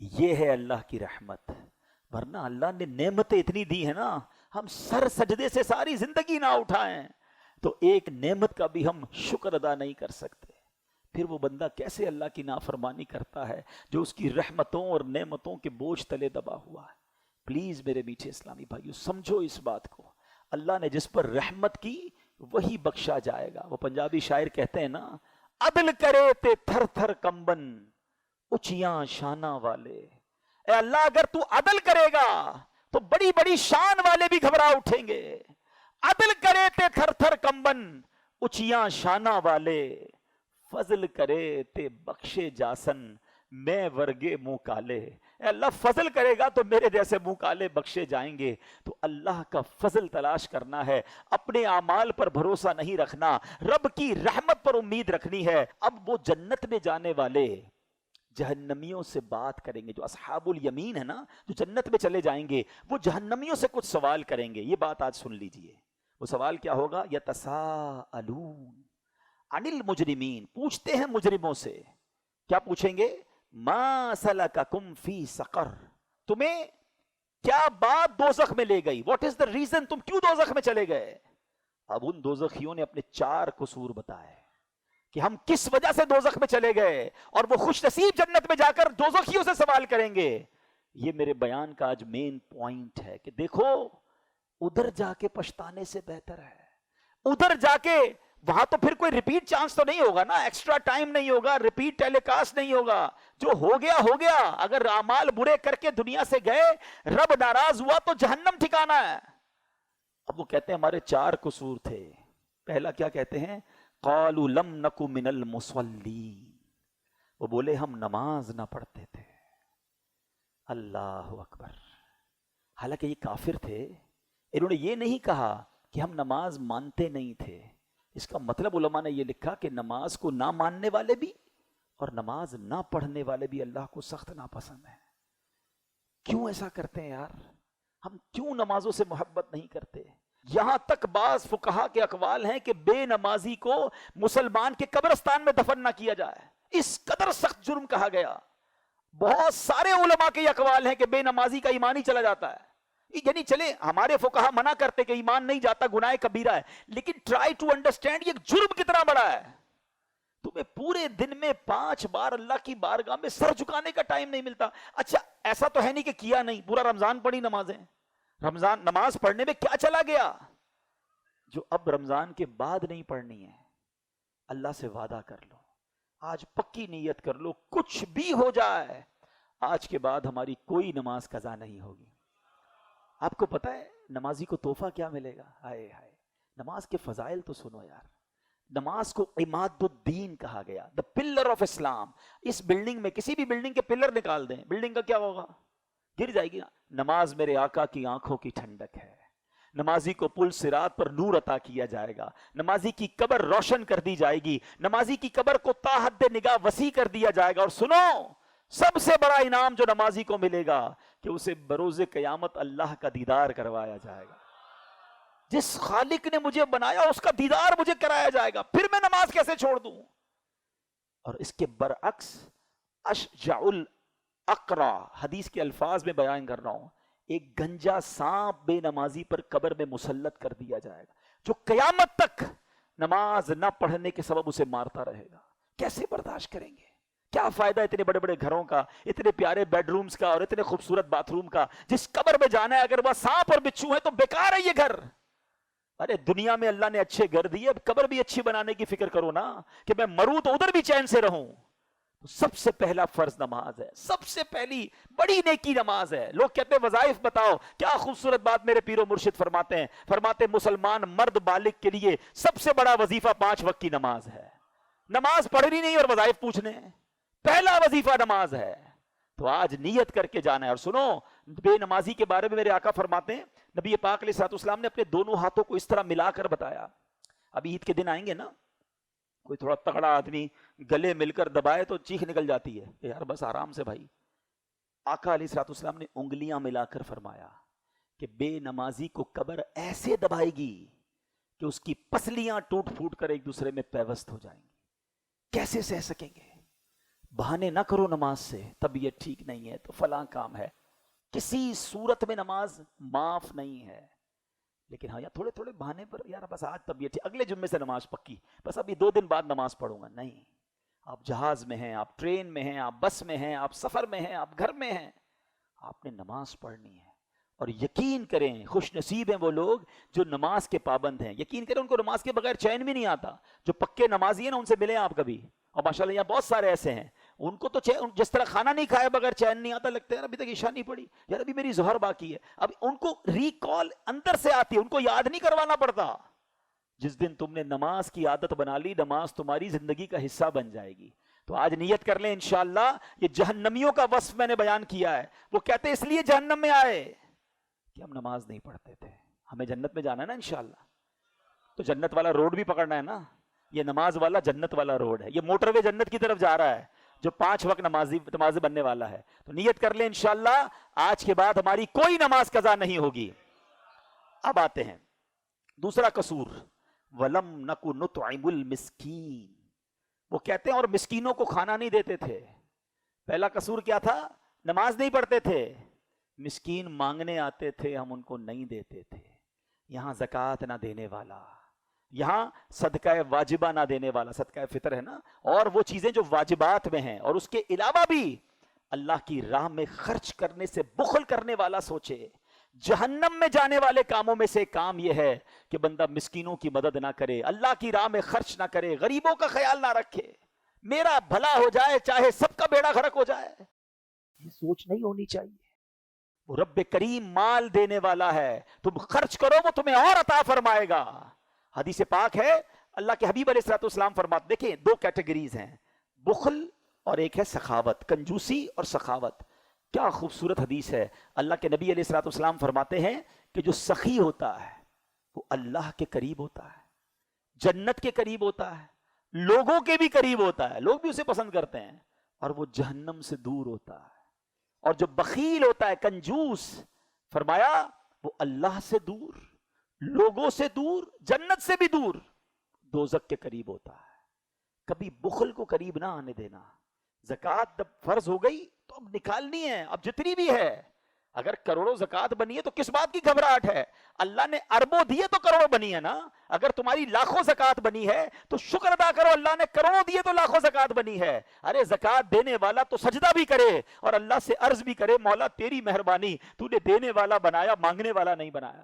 یہ ہے اللہ کی رحمت، ورنہ اللہ نے نعمتیں اتنی دی ہیں نا، ہم سر سجدے سے ساری زندگی نہ اٹھائیں، تو ایک نعمت کا بھی ہم شکر ادا نہیں کر سکتے، پھر وہ بندہ کیسے اللہ کی نافرمانی کرتا ہے جو اس کی رحمتوں اور نعمتوں کے بوجھ تلے دبا ہوا ہے۔ پلیز میرے میٹھے اسلامی بھائیو سمجھو اس بات کو، اللہ نے جس پر رحمت کی وہی بخشا جائے گا۔ وہ پنجابی شاعر کہتے ہیں نا، عدل کرے تے تھر تھر کمبن اچیاں شانہ والے۔ اے اللہ اگر تو عدل کرے گا تو بڑی بڑی شان والے بھی گھبرا اٹھیں گے۔ عدل کرے تے تھر تھر کمبن اچیاں شانہ والے، فضل کرے تے بخشے جاسن میں ورگے منہ کالے۔ اے اللہ فضل کرے گا تو میرے جیسے منہ کالے بخشے جائیں گے۔ تو اللہ کا فضل تلاش کرنا ہے، اپنے اعمال پر بھروسہ نہیں رکھنا، رب کی رحمت پر امید رکھنی ہے۔ اب وہ جنت میں جانے والے جہنمیوں سے بات کریں گے، جو اصحاب الیمین ہے نا، جو جنت میں چلے جائیں گے، وہ جہنمیوں سے کچھ سوال کریں گے۔ یہ بات آج سن لیجئے۔ وہ سوال کیا ہوگا؟ یتساءلون عن المجرمین، پوچھتے ہیں مجرموں سے، کیا پوچھیں گے؟ ما سلککم فی سقر، تمہیں کیا بات دوزخ میں لے گئی؟ واٹ از دا ریزن، تم کیوں دوزخ میں چلے گئے؟ اب ان دوزخیوں نے اپنے 4 قصور بتائے کہ ہم کس وجہ سے دوزخ میں چلے گئے، اور وہ خوش نصیب جنت میں جا کر دوزخیوں سے سوال کریں گے۔ یہ میرے بیان کا آج مین پوائنٹ ہے کہ دیکھو، ادھر جا کے پچھتانے سے بہتر ہے، ادھر جا کے وہاں تو پھر کوئی ریپیٹ چانس تو نہیں ہوگا نا، ایکسٹرا ٹائم نہیں ہوگا، ریپیٹ ٹیلی کاسٹ نہیں ہوگا، جو ہو گیا ہو گیا۔ اگر اعمال برے کر کے دنیا سے گئے، رب ناراض ہوا تو جہنم ٹھکانا ہے۔ اب وہ کہتے ہیں ہمارے 4 قصور تھے۔ پہلا کیا کہتے ہیں؟ قالوا لم نک من المصلین، وہ بولے ہم نماز نہ پڑھتے تھے۔ اللہ اکبر، حالانکہ یہ کافر تھے، انہوں نے یہ نہیں کہا کہ ہم نماز مانتے نہیں تھے۔ اس کا مطلب علماء نے یہ لکھا کہ نماز کو نہ ماننے والے بھی اور نماز نہ پڑھنے والے بھی اللہ کو سخت ناپسند ہیں۔ کیوں ایسا کرتے ہیں یار؟ ہم کیوں نمازوں سے محبت نہیں کرتے؟ یہاں تک بعض فقہا کے اقوال ہیں کہ بے نمازی کو مسلمان کے قبرستان میں دفن نہ کیا جائے، اس قدر سخت جرم کہا گیا۔ بہت سارے علماء کے اقوال ہیں کہ بے نمازی کا ایمان ہی چلا جاتا ہے۔ یعنی چلے ہمارے فقہا منع کرتے کہ ایمان نہیں جاتا، گناہ کبیرہ ہے، لیکن ٹرائی ٹو انڈرسٹینڈ یہ جرم کتنا بڑا ہے۔ تمہیں پورے دن میں 5 بار اللہ کی بارگاہ میں سر جھکانے کا ٹائم نہیں ملتا۔ اچھا ایسا تو ہے نہیں کہ کیا نہیں، پورا رمضان پڑھی نمازیں، رمضان نماز پڑھنے میں کیا چلا گیا جو اب رمضان کے بعد نہیں پڑھنی ہے؟ اللہ سے وعدہ کر لو، آج پکی نیت کر لو، کچھ بھی ہو جائے آج کے بعد ہماری کوئی نماز قضا نہیں ہوگی۔ آپ کو پتا ہے نمازی کو تحفہ کیا ملے گا؟ ہائے ہائے، نماز کے فضائل تو سنو یار۔ نماز کو عماد الدین کہا گیا، دا پلر آف اسلام۔ اس بلڈنگ میں کسی بھی بلڈنگ کے پلر نکال دیں، بلڈنگ کا کیا ہوگا؟ گر جائے گی نا۔ نماز میرے آقا کی آنکھوں کی ٹھنڈک ہے، نمازی کو پل صراط پر نور عطا کیا جائے گا، نمازی کی قبر روشن کر دی جائے گی، نمازی کی قبر کو تا حد نگاہ وسیع کر دیا جائے گا۔ اور سنو، سب سے بڑا انعام جو نمازی کو ملے گا کہ اسے بروز قیامت اللہ کا دیدار کروایا جائے گا۔ جس خالق نے مجھے بنایا اس کا دیدار مجھے کرایا جائے گا، پھر میں نماز کیسے چھوڑ دوں؟ اور اس کے برعکس اشجع الاقرع، حدیث کے الفاظ میں بیان کر رہا ہوں، ایک گنجا سانپ بے نمازی پر قبر میں مسلط کر دیا جائے گا، جو قیامت تک نماز نہ پڑھنے کے سبب اسے مارتا رہے گا۔ کیسے برداشت کریں گے؟ کیا فائدہ اتنے بڑے بڑے گھروں کا، اتنے پیارے بیڈ رومز کا اور اتنے خوبصورت باتھ روم کا؟ جس قبر میں جانا ہے اگر وہ سانپ اور بچھو ہے تو بیکار ہے یہ گھر۔ ارے دنیا میں اللہ نے اچھے گھر دیے، اب قبر بھی اچھی بنانے کی فکر کرو نا، کہ میں مروں تو ادھر بھی چین سے رہوں۔ تو سب سے پہلا فرض نماز ہے، سب سے پہلی بڑی نیکی نماز ہے۔ لوگ کہتے ہیں وظائف بتاؤ، کیا خوبصورت بات میرے پیر و مرشد فرماتے ہیں، فرماتے مسلمان مرد بالغ کے لیے سب سے بڑا وظیفہ 5 وقت کی نماز ہے۔ نماز پڑھنی نہیں اور وظائف پوچھنے ہیں، پہلا وظیفہ نماز ہے۔ تو آج نیت کر کے جانا ہے۔ اور سنو، بے نمازی کے بارے میں میرے آقا فرماتے ہیں، نبی پاک علیہ الصلوۃ والسلام نے اپنے دونوں ہاتھوں کو اس طرح ملا کر بتایا۔ ابھی عید کے دن آئیں گے نا، کوئی تھوڑا تگڑا آدمی گلے مل کر دبائے تو چیخ نکل جاتی ہے کہ یار بس آرام سے بھائی۔ آقا علیہ الصلوۃ والسلام نے انگلیاں ملا کر فرمایا کہ بے نمازی کو قبر ایسے دبائے گی کہ اس کی پسلیاں ٹوٹ پھوٹ کر ایک دوسرے میں پیوست ہو جائیں گی۔ کیسے سہ سکیں گے؟ بہانے نہ کرو نماز سے، طبیعت ٹھیک نہیں ہے تو فلاں کام ہے، کسی صورت میں نماز معاف نہیں ہے۔ لیکن ہاں، یا تھوڑے تھوڑے بہانے پر، یار بس آج طبیعت ٹھیک، اگلے جمعے سے نماز پکی، بس ابھی 2 دن بعد نماز پڑھوں گا. نہیں، آپ جہاز میں ہیں، آپ ٹرین میں ہیں، آپ بس میں ہیں، آپ سفر میں ہیں، آپ گھر میں ہیں، آپ نے نماز پڑھنی ہے. اور یقین کریں، خوش نصیب ہیں وہ لوگ جو نماز کے پابند ہیں. یقین کریں، ان کو نماز کے بغیر چین بھی نہیں آتا. جو پکے نمازی ہیں نا، ان سے ملیں آپ کبھی، اور ماشاءاللہ یہاں بہت سارے ایسے ہیں، ان کو تو جس طرح کھانا نہیں کھائے بغیر چین نہیں آتا، لگتا ہے یار ابھی تک عشاء نہیں پڑی، یار ابھی میری ظہر باقی ہے. اب ان کو ریکال اندر سے آتی ہے، ان کو یاد نہیں کروانا پڑتا. جس دن تم نے نماز کی عادت بنا لی، نماز تمہاری زندگی کا حصہ بن جائے گی. تو آج نیت کر لیں انشاءاللہ. یہ جہنمیوں کا وصف میں نے بیان کیا ہے. وہ کہتے ہیں اس لیے جہنم میں آئے کہ ہم نماز نہیں پڑھتے تھے. ہمیں جنت میں جانا ہے نا انشاءاللہ، تو جنت والا روڈ بھی پکڑنا ہے نا. یہ نماز والا جنت والا روڈ ہے، یہ موٹر وے جنت کی طرف جا رہا ہے، جو 5 وقت نمازی بننے والا ہے. تو نیت کر لیں انشاءاللہ آج کے بعد ہماری کوئی نماز قضا نہیں ہوگی. اب آتے ہیں دوسرا قصور، وَلَمْ نَكُ نُطْعِمُ الْمِسْكِينَ. وہ کہتے ہیں اور مسکینوں کو کھانا نہیں دیتے تھے. پہلا قصور کیا تھا؟ نماز نہیں پڑھتے تھے. مسکین مانگنے آتے تھے، ہم ان کو نہیں دیتے تھے. یہاں زکوٰۃ نہ دینے والا، یہاں صدقہ واجبہ نہ دینے والا، صدقہ فطر ہے نا، اور وہ چیزیں جو واجبات میں ہیں، اور اس کے علاوہ بھی اللہ کی راہ میں خرچ کرنے سے بخل کرنے والا سوچے. جہنم میں جانے والے کاموں میں سے کام یہ ہے کہ بندہ مسکینوں کی مدد نہ کرے، اللہ کی راہ میں خرچ نہ کرے، غریبوں کا خیال نہ رکھے. میرا بھلا ہو جائے چاہے سب کا بیڑا غرق ہو جائے، یہ سوچ نہیں ہونی چاہیے. وہ رب کریم مال دینے والا ہے، تم خرچ کرو وہ تمہیں اور عطا فرمائے گا. حدیث پاک ہے، اللہ کے حبیب علیہ الصلوۃ والسلام فرماتے، دیکھیں 2 کیٹیگریز ہیں، بخل اور ایک ہے سخاوت، کنجوسی اور سخاوت. کیا خوبصورت حدیث ہے. اللہ کے نبی علیہ الصلوۃ والسلام فرماتے ہیں کہ جو سخی ہوتا ہے وہ اللہ کے قریب ہوتا ہے، جنت کے قریب ہوتا ہے، لوگوں کے بھی قریب ہوتا ہے، لوگ بھی اسے پسند کرتے ہیں، اور وہ جہنم سے دور ہوتا ہے. اور جو بخیل ہوتا ہے، کنجوس، فرمایا وہ اللہ سے دور، لوگوں سے دور، جنت سے بھی دور، دوزخ کے قریب ہوتا ہے. کبھی بخل کو قریب نہ آنے دینا. زکوٰۃ جب فرض ہو گئی تو اب نکالنی ہے، اب جتنی بھی ہے. اگر کروڑوں زکوٰۃ بنی ہے تو کس بات کی گھبراہٹ ہے؟ اللہ نے اربوں دیے تو کروڑوں بنی ہے نا. اگر تمہاری لاکھوں زکوٰۃ بنی ہے تو شکر ادا کرو، اللہ نے کروڑوں دیے تو لاکھوں زکوٰۃ بنی ہے. ارے زکوٰۃ دینے والا تو سجدہ بھی کرے اور اللہ سے عرض بھی کرے، مولا تیری مہربانی، تو نے دینے والا بنایا، مانگنے والا نہیں بنایا.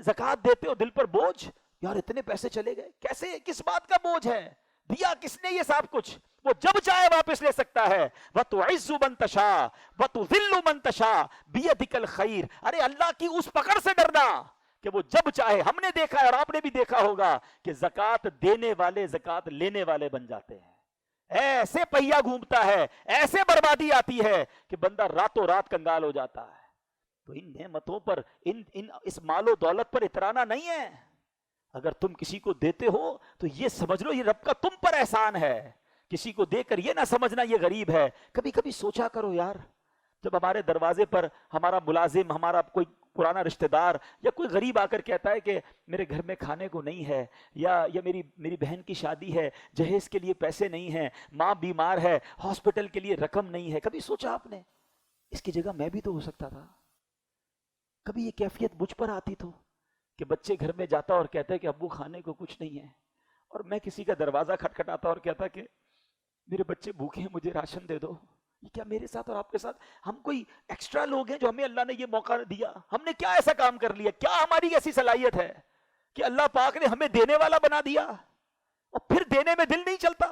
زکوٰۃ دیتے ہو دل پر بوجھ، یار اتنے پیسے چلے گئے، کیسے، کس بات کا بوجھ ہے؟ دیا کس نے یہ سب کچھ؟ وہ جب چاہے واپس لے سکتا ہے. وَتُعِزُّ مَن تَشَاءُ وَتُذِلُّ مَن تَشَاءُ بِيَدِكَ الْخَيْرُ. ارے اللہ کی اس پکڑ سے ڈرنا کہ وہ جب چاہے. ہم نے دیکھا ہے اور آپ نے بھی دیکھا ہوگا کہ زکوٰۃ دینے والے زکوٰۃ لینے والے بن جاتے ہیں. ایسے پہیا گھومتا ہے، ایسے بربادی آتی ہے کہ بندہ راتوں رات کنگال ہو جاتا ہے. تو ان نعمتوں پر، اس مال و دولت پر اترانا نہیں ہے. اگر تم کسی کو دیتے ہو تو یہ سمجھ لو یہ رب کا تم پر احسان ہے. کسی کو دے کر یہ نہ سمجھنا یہ غریب ہے. کبھی کبھی سوچا کرو یار، جب ہمارے دروازے پر ہمارا ملازم، ہمارا کوئی پرانا رشتہ دار یا کوئی غریب آ کر کہتا ہے کہ میرے گھر میں کھانے کو نہیں ہے، یا میری بہن کی شادی ہے، جہیز کے لیے پیسے نہیں ہیں، ماں بیمار ہے، ہاسپٹل کے لیے رقم نہیں ہے، کبھی سوچا آپ نے اس کی جگہ میں بھی تو ہو سکتا تھا؟ کبھی یہ کیفیت مجھ پر آتی تو کہ بچے گھر میں جاتا اور کہتا ہے کہ ابو کھانے کو کچھ نہیں ہے، اور میں کسی کا دروازہ کھٹکھٹاتا اور کہتا کہ میرے بچے بھوکے ہیں، مجھے راشن دے دو. یہ کیا میرے ساتھ اور آپ کے ساتھ ہم کوئی ایکسٹرا لوگ ہیں جو ہمیں اللہ نے یہ موقع دیا؟ ہم نے کیا ایسا کام کر لیا؟ کیا ہماری ایسی صلاحیت ہے کہ اللہ پاک نے ہمیں دینے والا بنا دیا اور پھر دینے میں دل نہیں چلتا؟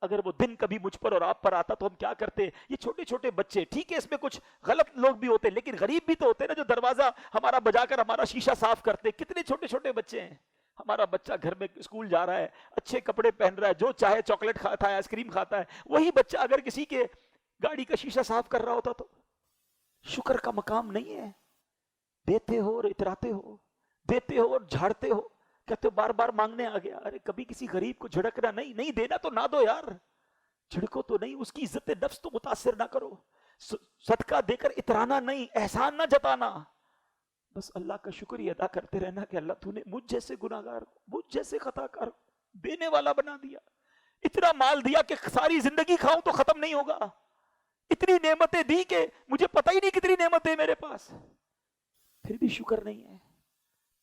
اگر وہ دن کبھی مجھ پر اور آپ پر آتا تو ہم کیا کرتے؟ یہ چھوٹے چھوٹے بچے، ٹھیک ہے اس میں کچھ غلط لوگ بھی ہوتے لیکن غریب بھی تو ہوتے نا، جو دروازہ ہمارا بجا کر ہمارا شیشہ صاف کرتے. کتنے چھوٹے چھوٹے بچے ہیں. ہمارا بچہ گھر میں اسکول جا رہا ہے، اچھے کپڑے پہن رہا ہے، جو چاہے چاکلیٹ کھاتا ہے، آئس کریم کھاتا ہے. وہی بچہ اگر کسی کے گاڑی کا شیشہ صاف کر رہا ہوتا تو شکر کا مقام نہیں ہے. دیتے ہو اور اتراتے ہو، دیتے ہو اور جھاڑتے ہو، کہتے ہو بار بار مانگنے آ گیا. ارے کبھی کسی غریب کو جھڑکنا نہیں. نہیں دینا تو نہ دو یار، جھڑکو تو نہیں، اس کی عزت نفس تو متاثر نہ کرو. صدقہ دے کر اترانا نہیں، احسان نہ جتانا. بس اللہ کا شکریہ ادا کرتے رہنا کہ اللہ تو نے مجھ جیسے گناہگار، مجھ جیسے خطا کار دینے والا بنا دیا. اتنا مال دیا کہ ساری زندگی کھاؤں تو ختم نہیں ہوگا. اتنی نعمتیں دی کہ مجھے پتہ ہی نہیں کتنی نعمتیں میرے پاس، پھر بھی شکر نہیں ہے.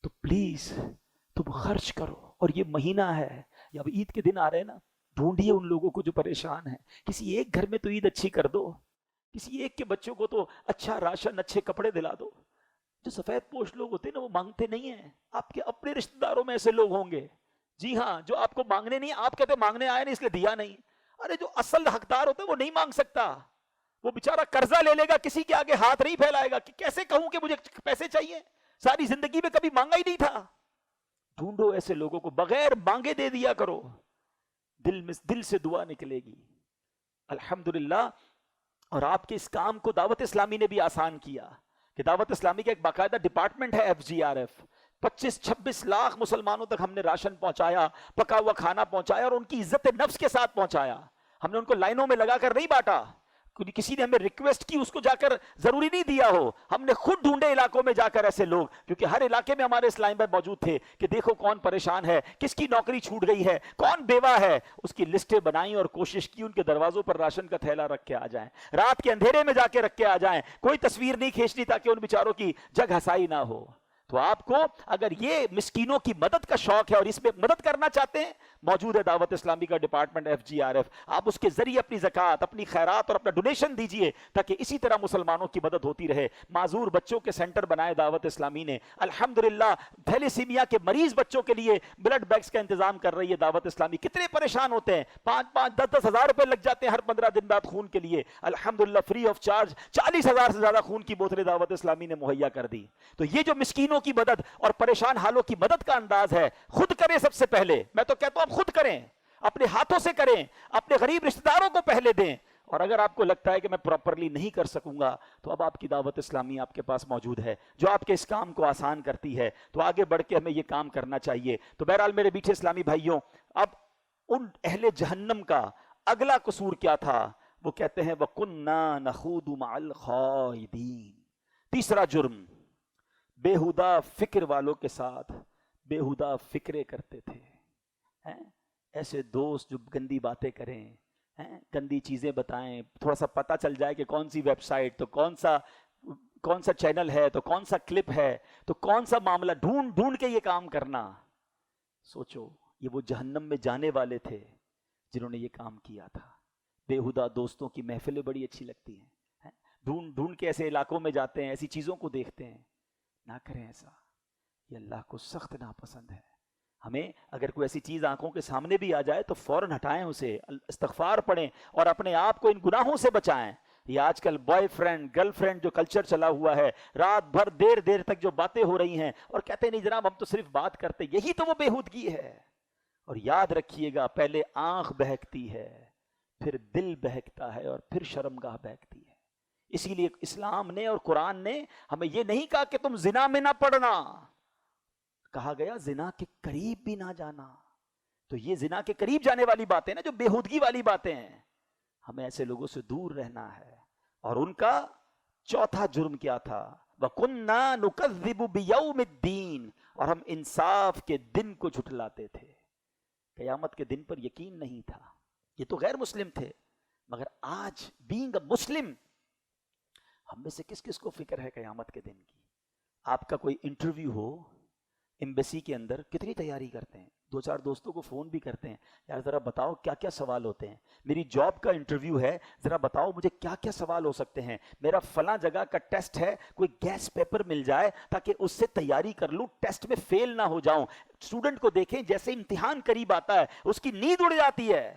تو پلیز تم خرچ کرو. اور یہ مہینہ ہے، یا اب عید کے دن آ رہے ہیں نا، ڈھونڈیے ان لوگوں کو جو پریشان ہیں. کسی ایک گھر میں تو عید اچھی کر دو، کسی ایک کے بچوں کو تو اچھا راشن، اچھے کپڑے دلا دو. جو سفید پوش لوگ ہوتے ہیں نا، وہ مانگتے نہیں ہیں. آپ کے اپنے رشتہ داروں میں ایسے لوگ ہوں گے، جی ہاں، جو آپ کو مانگنے نہیں، آپ کہتے مانگنے آئے نہیں اس لیے دیا نہیں. ارے جو اصل حقدار ہوتا ہے وہ نہیں مانگ سکتا، وہ بیچارہ قرضہ لے لے گا، کسی کے آگے ہاتھ نہیں پھیلائے گا کہ کیسے کہوں کہ مجھے پیسے چاہیے، ساری زندگی میں کبھی مانگا ہی نہیں تھا. ڈھونڈو ایسے لوگوں کو، بغیر مانگے دے دیا کرو، دل سے دعا نکلے گی. الحمدللہ. اور آپ کے اس کام کو دعوت اسلامی نے بھی آسان کیا کہ دعوت اسلامی کا ایک باقاعدہ ڈپارٹمنٹ ہے FGRF. 25-26 لاکھ مسلمانوں تک ہم نے راشن پہنچایا، پکا ہوا کھانا پہنچایا، اور ان کی عزت نفس کے ساتھ پہنچایا. ہم نے ان کو لائنوں میں لگا کر نہیں بانٹا، کسی نے ہمیں ریکویسٹ کی اس کو جا کر ضروری نہیں دیا ہو. ہم نے خود ڈھونڈے علاقوں میں جا کر ایسے لوگ، کیونکہ ہر علاقے میں ہمارے اسلام بھائی موجود تھے کہ دیکھو کون پریشان ہے، کس کی نوکری چھوٹ گئی ہے، کون بیوہ ہے. اس کی لسٹیں بنائیں اور کوشش کی ان کے دروازوں پر راشن کا تھیلا رکھ کے آ جائیں، رات کے اندھیرے میں جا کے رکھ کے آ جائیں. کوئی تصویر نہیں کھینچنی تاکہ ان بیچاروں کی جگ ہسائی نہ ہو. تو آپ کو اگر یہ مسکینوں کی مدد کا شوق ہے اور اس میں مدد کرنا چاہتے ہیں، موجود ہے دعوت اسلامی کا ڈپارٹمنٹ FGRF. آپ اس کے ذریعے اپنی زکوٰۃ، اپنی خیرات اور اپنا ڈونیشن دیجئے تاکہ اسی طرح مسلمانوں کی مدد ہوتی رہے. معذور بچوں کے سینٹر بنائے دعوت اسلامی نے. الحمدللہ تھیلیسیمیا کے مریض بچوں کے لیے بلڈ بینکس کا انتظام کر رہی ہے دعوت اسلامی. کتنے پریشان ہوتے ہیں، 5-10 ہزار روپے لگ جاتے ہیں ہر 15 دن بعد خون کے لیے. الحمدللہ فری آف چارج 40,000 سے زیادہ خون کی بوتلیں دعوت اسلامی نے مہیا کر دی. تو یہ جو مسکینوں کی مدد اور پریشان حالوں کی مدد کا انداز ہے، خود کریں سب سے پہلے. میں تو کہتا ہوں آپ خود کریں، اپنے ہاتھوں سے کریں، اپنے غریب رشتہ داروں کو پہلے دیں. اور اگر آپ کو لگتا ہے کہ میں پراپرلی نہیں کر سکوں گا تو اب آپ کی دعوت اسلامی آپ کے پاس موجود ہے جو آپ کے اس کام کو آسان کرتی ہے. تو آگے بڑھ کے ہمیں یہ کام کرنا چاہیے. تو بہرحال میرے میٹھے اسلامی بھائیوں، اب ان اہل جہنم کا اگلا قصور کیا تھا؟ وہ کہتے ہیں وَكُنَّا نَخُوضُ مَعَ الْخَائِضِينَ. تیسرا جرم، بےہودہ فکر والوں کے ساتھ بےہودہ فکرے کرتے تھے. ایسے دوست جو گندی باتیں کریں، گندی چیزیں بتائیں، تھوڑا سا پتہ چل جائے کہ کون سی ویب سائٹ، تو کون سا چینل ہے، تو کون سا کلپ ہے، تو کون سا معاملہ، ڈھونڈ ڈھونڈ کے یہ کام کرنا. سوچو یہ وہ جہنم میں جانے والے تھے جنہوں نے یہ کام کیا تھا. بےہودہ دوستوں کی محفلیں بڑی اچھی لگتی ہیں، ڈھونڈ ڈھونڈ کے ایسے علاقوں میں جاتے ہیں، ایسی چیزوں کو دیکھتے ہیں. نہ کریں ایسا، یہ اللہ کو سخت ناپسند ہے. ہمیں اگر کوئی ایسی چیز آنکھوں کے سامنے بھی آ جائے تو فوراً ہٹائیں اسے، استغفار پڑھیں اور اپنے آپ کو ان گناہوں سے بچائیں. یہ آج کل بوائے فرینڈ گرل فرینڈ جو کلچر چلا ہوا ہے، رات بھر دیر دیر تک جو باتیں ہو رہی ہیں اور کہتے ہیں نہیں جناب ہم تو صرف بات کرتے، یہی تو وہ بےہودگی ہے. اور یاد رکھیے گا، پہلے آنکھ بہکتی ہے، پھر دل بہکتا ہے، اور پھر شرمگاہ بہکتی ہے. اسی لیے اسلام نے اور قرآن نے ہمیں یہ نہیں کہا کہ تم زنا میں نہ پڑنا، کہا گیا زنا کے قریب بھی نہ جانا. تو یہ زنا کے قریب جانے والی باتیں نا، جو بےہودگی والی باتیں ہیں، ہمیں ایسے لوگوں سے دور رہنا ہے. اور ان کا چوتھا جرم کیا تھا؟ وَكُنَّا نُكَذِّبُ بِيَوْمِ الدِّينِ. اور ہم انصاف کے دن کو جھٹلاتے تھے. قیامت کے دن پر یقین نہیں تھا. یہ تو غیر مسلم تھے، مگر آج بینگ اے مسلم ہم میں سے کس کس کو فکر ہے قیامت کے دن کی؟ آپ کا کوئی انٹرویو ہو ایمبیسی کے اندر، کتنی تیاری کرتے ہیں؟ 2-4 دوستوں کو فون بھی کرتے ہیں، یار ذرا بتاؤ کیا کیا سوال ہوتے ہیں. میری جاب کا انٹرویو ہے، ذرا بتاؤ مجھے کیا کیا سوال ہو سکتے ہیں. میرا فلاں جگہ کا ٹیسٹ ہے، کوئی گیس پیپر مل جائے تاکہ اس سے تیاری کر لوں، ٹیسٹ میں فیل نہ ہو جاؤں. اسٹوڈنٹ کو دیکھیں جیسے امتحان قریب آتا ہے اس کی نیند اڑ جاتی ہے.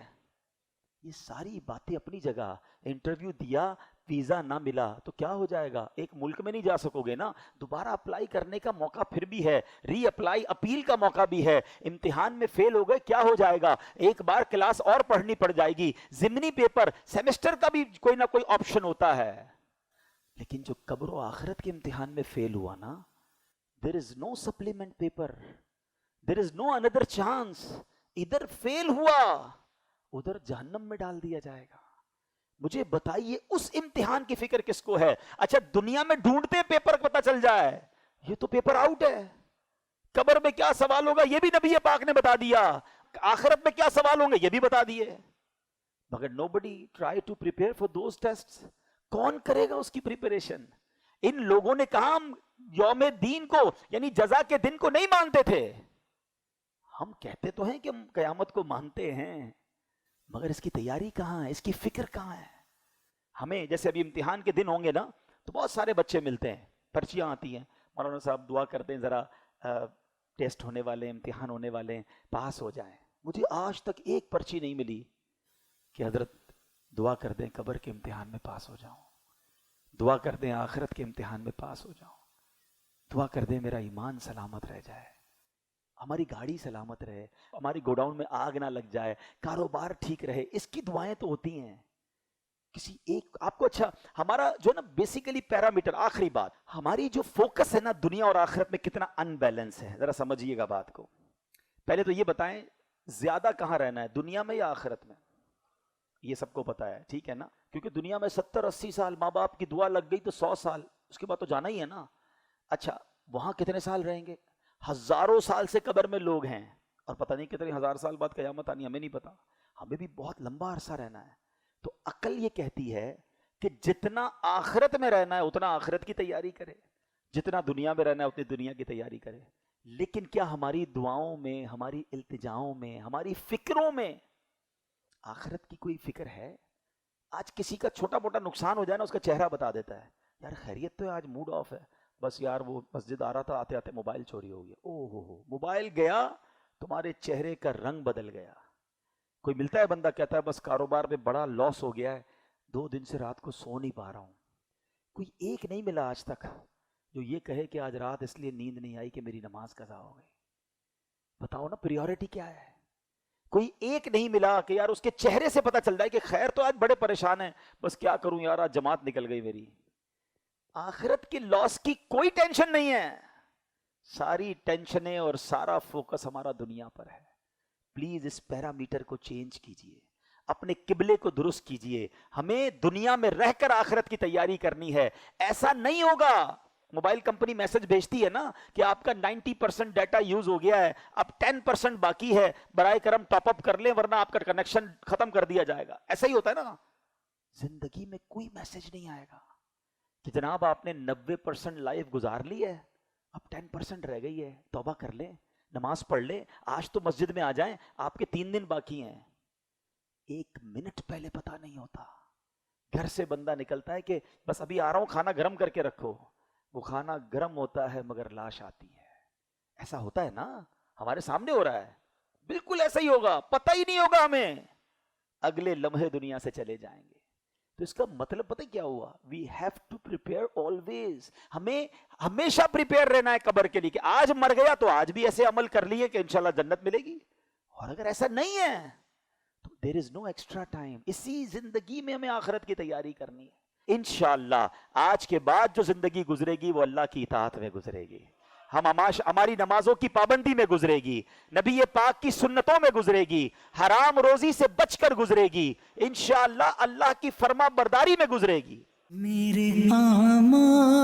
یہ ساری باتیں اپنی جگہ. انٹرویو دیا، ویزا نہ ملا تو کیا ہو جائے گا؟ ایک ملک میں نہیں جا سکو گے نا، دوبارہ اپلائی کرنے کا موقع پھر بھی ہے، ری اپلائی اپیل کا موقع بھی ہے. امتحان میں فیل ہو گئے کیا ہو جائے گا؟ ایک بار کلاس اور پڑھنی پڑ جائے گی. ضمنی پیپر سیمسٹر کا بھی کوئی نہ کوئی آپشن ہوتا ہے. لیکن جو قبر و آخرت کے امتحان میں فیل ہوا نا، there is no supplement paper, there is no another chance. ادھر فیل ہوا ادھر جہنم میں ڈال دیا جائے گا. مجھے بتائیے اس امتحان کی فکر کس کو ہے؟ اچھا دنیا میں ڈھونڈتے پیپر پتہ چل جائے، یہ تو پیپر آؤٹ ہے. قبر میں کیا سوال ہوگا یہ بھی نبی پاک نے بتا دیا، آخرت میں کیا سوال ہوں گے یہ بھی بتا دیے. مگر nobody try to prepare for those tests. کون کرے گا اس کی پریپریشن؟ ان لوگوں نے کہا ہم یوم دین کو یعنی جزا کے دن کو نہیں مانتے تھے. ہم کہتے تو ہیں کہ ہم قیامت کو مانتے ہیں، مگر اس کی تیاری کہاں ہے، اس کی فکر کہاں ہے؟ ہمیں جیسے ابھی امتحان کے دن ہوں گے نا تو بہت سارے بچے ملتے ہیں، پرچیاں آتی ہیں، مولانا صاحب دعا کرتے ہیں ذرا ٹیسٹ ہونے والے ہیں، امتحان ہونے والے ہیں، پاس ہو جائیں. مجھے آج تک ایک پرچی نہیں ملی کہ حضرت دعا کر دیں قبر کے امتحان میں پاس ہو جاؤں، دعا کر دیں آخرت کے امتحان میں پاس ہو جاؤں، دعا کر دیں میرا ایمان سلامت رہ جائے، ہماری گاڑی سلامت رہے، ہماری گوڈاؤن میں آگ نہ لگ جائے، کاروبار ٹھیک رہے. اس کی دعائیں تو ہوتی ہیں. کسی ایک آپ کو اچھا ہمارا جو نا بیسیکلی پیرامیٹر، آخری بات، ہماری جو فوکس ہے نا دنیا اور آخرت میں کتنا ان بیلنس ہے، ذرا سمجھیے گا بات کو. پہلے تو یہ بتائیں زیادہ کہاں رہنا ہے، دنیا میں یا آخرت میں؟ یہ سب کو پتا ہے، ٹھیک ہے نا، کیونکہ دنیا میں 70-80 سال ماں باپ کی دعا لگ گئی تو 100 سال اس کے بعد تو جانا ہی ہے نا. اچھا وہاں کتنے سال رہیں گے؟ ہزاروں سال سے قبر میں لوگ ہیں اور پتہ نہیں کتنے ہزار سال بعد قیامت آنی، ہمیں نہیں پتا. ہمیں بھی بہت لمبا عرصہ رہنا ہے. تو عقل یہ کہتی ہے کہ جتنا آخرت میں رہنا ہے اتنا آخرت کی تیاری کرے، جتنا دنیا میں رہنا ہے اتنی دنیا کی تیاری کرے. لیکن کیا ہماری دعاؤں میں، ہماری التجاؤں میں، ہماری فکروں میں آخرت کی کوئی فکر ہے؟ آج کسی کا چھوٹا موٹا نقصان ہو جائے نا اس کا چہرہ بتا دیتا ہے، یار خیریت تو ہے، آج موڈ آف ہے، بس یار وہ مسجد آ رہا تھا، آتے آتے موبائل چوری ہو گیا. او ہو موبائل گیا، تمہارے چہرے کا رنگ بدل گیا. کوئی ملتا ہے بندہ کہتا ہے بس کاروبار میں بڑا لاس ہو گیا ہے، 2 دن سے رات کو سو نہیں پا رہا ہوں. کوئی ایک نہیں ملا آج تک جو یہ کہے کہ آج رات اس لیے نیند نہیں آئی کہ میری نماز قضا ہو گئی. بتاؤ نا پریورٹی کیا ہے؟ کوئی ایک نہیں ملا کہ یار اس کے چہرے سے پتہ چل جائے کہ خیر تو آج بڑے پریشان ہیں، بس کیا کروں یار آج جماعت نکل گئی میری. آخرت کی لاس کی کوئی ٹینشن نہیں ہے، ساری ٹینشنیں اور سارا فوکس ہمارا دنیا پر ہے. پلیز اس پیرامیٹر کو چینج کیجئے، اپنے قبلے کو درست کیجئے. ہمیں دنیا میں رہ کر آخرت کی تیاری کرنی ہے. ایسا نہیں ہوگا موبائل کمپنی میسج بھیجتی ہے نا کہ آپ کا 90% ڈیٹا یوز ہو گیا ہے، اب 10% باقی ہے، برائے کرم ٹاپ اپ کر لیں ورنہ آپ کا کنیکشن ختم کر دیا جائے گا. ایسا ہی ہوتا ہے نا. زندگی میں کوئی میسج نہیں آئے گا کہ جناب آپ نے 90% لائف گزار لی ہے، اب 10% رہ گئی ہے، توبہ کر لیں، نماز پڑھ لیں، آج تو مسجد میں آ جائیں، آپ کے 3 دن باقی ہیں. 1 منٹ پہلے پتا نہیں ہوتا. گھر سے بندہ نکلتا ہے کہ بس ابھی آ رہا ہوں، کھانا گرم کر کے رکھو. وہ کھانا گرم ہوتا ہے مگر لاش آتی ہے. ایسا ہوتا ہے نا، ہمارے سامنے ہو رہا ہے. بالکل ایسا ہی ہوگا، پتہ ہی نہیں ہوگا ہمیں، اگلے لمحے دنیا سے چلے جائیں گے. تو اس کا مطلب پتہ کیا ہوا؟ We have to prepare always. ہمیں ہمیشہ پریپیئر رہنا ہے قبر کے لیے کہ آج مر گیا تو آج بھی ایسے عمل کر لیے کہ انشاءاللہ جنت ملے گی. اور اگر ایسا نہیں ہے تو دیر از نو ایکسٹرا ٹائم. اسی زندگی میں ہمیں آخرت کی تیاری کرنی ہے. انشاءاللہ آج کے بعد جو زندگی گزرے گی وہ اللہ کی اطاعت میں گزرے گی. ہماری نمازوں کی پابندی میں گزرے گی، نبی پاک کی سنتوں میں گزرے گی، حرام روزی سے بچ کر گزرے گی، انشاءاللہ اللہ کی فرما برداری میں گزرے گی. میرے آمال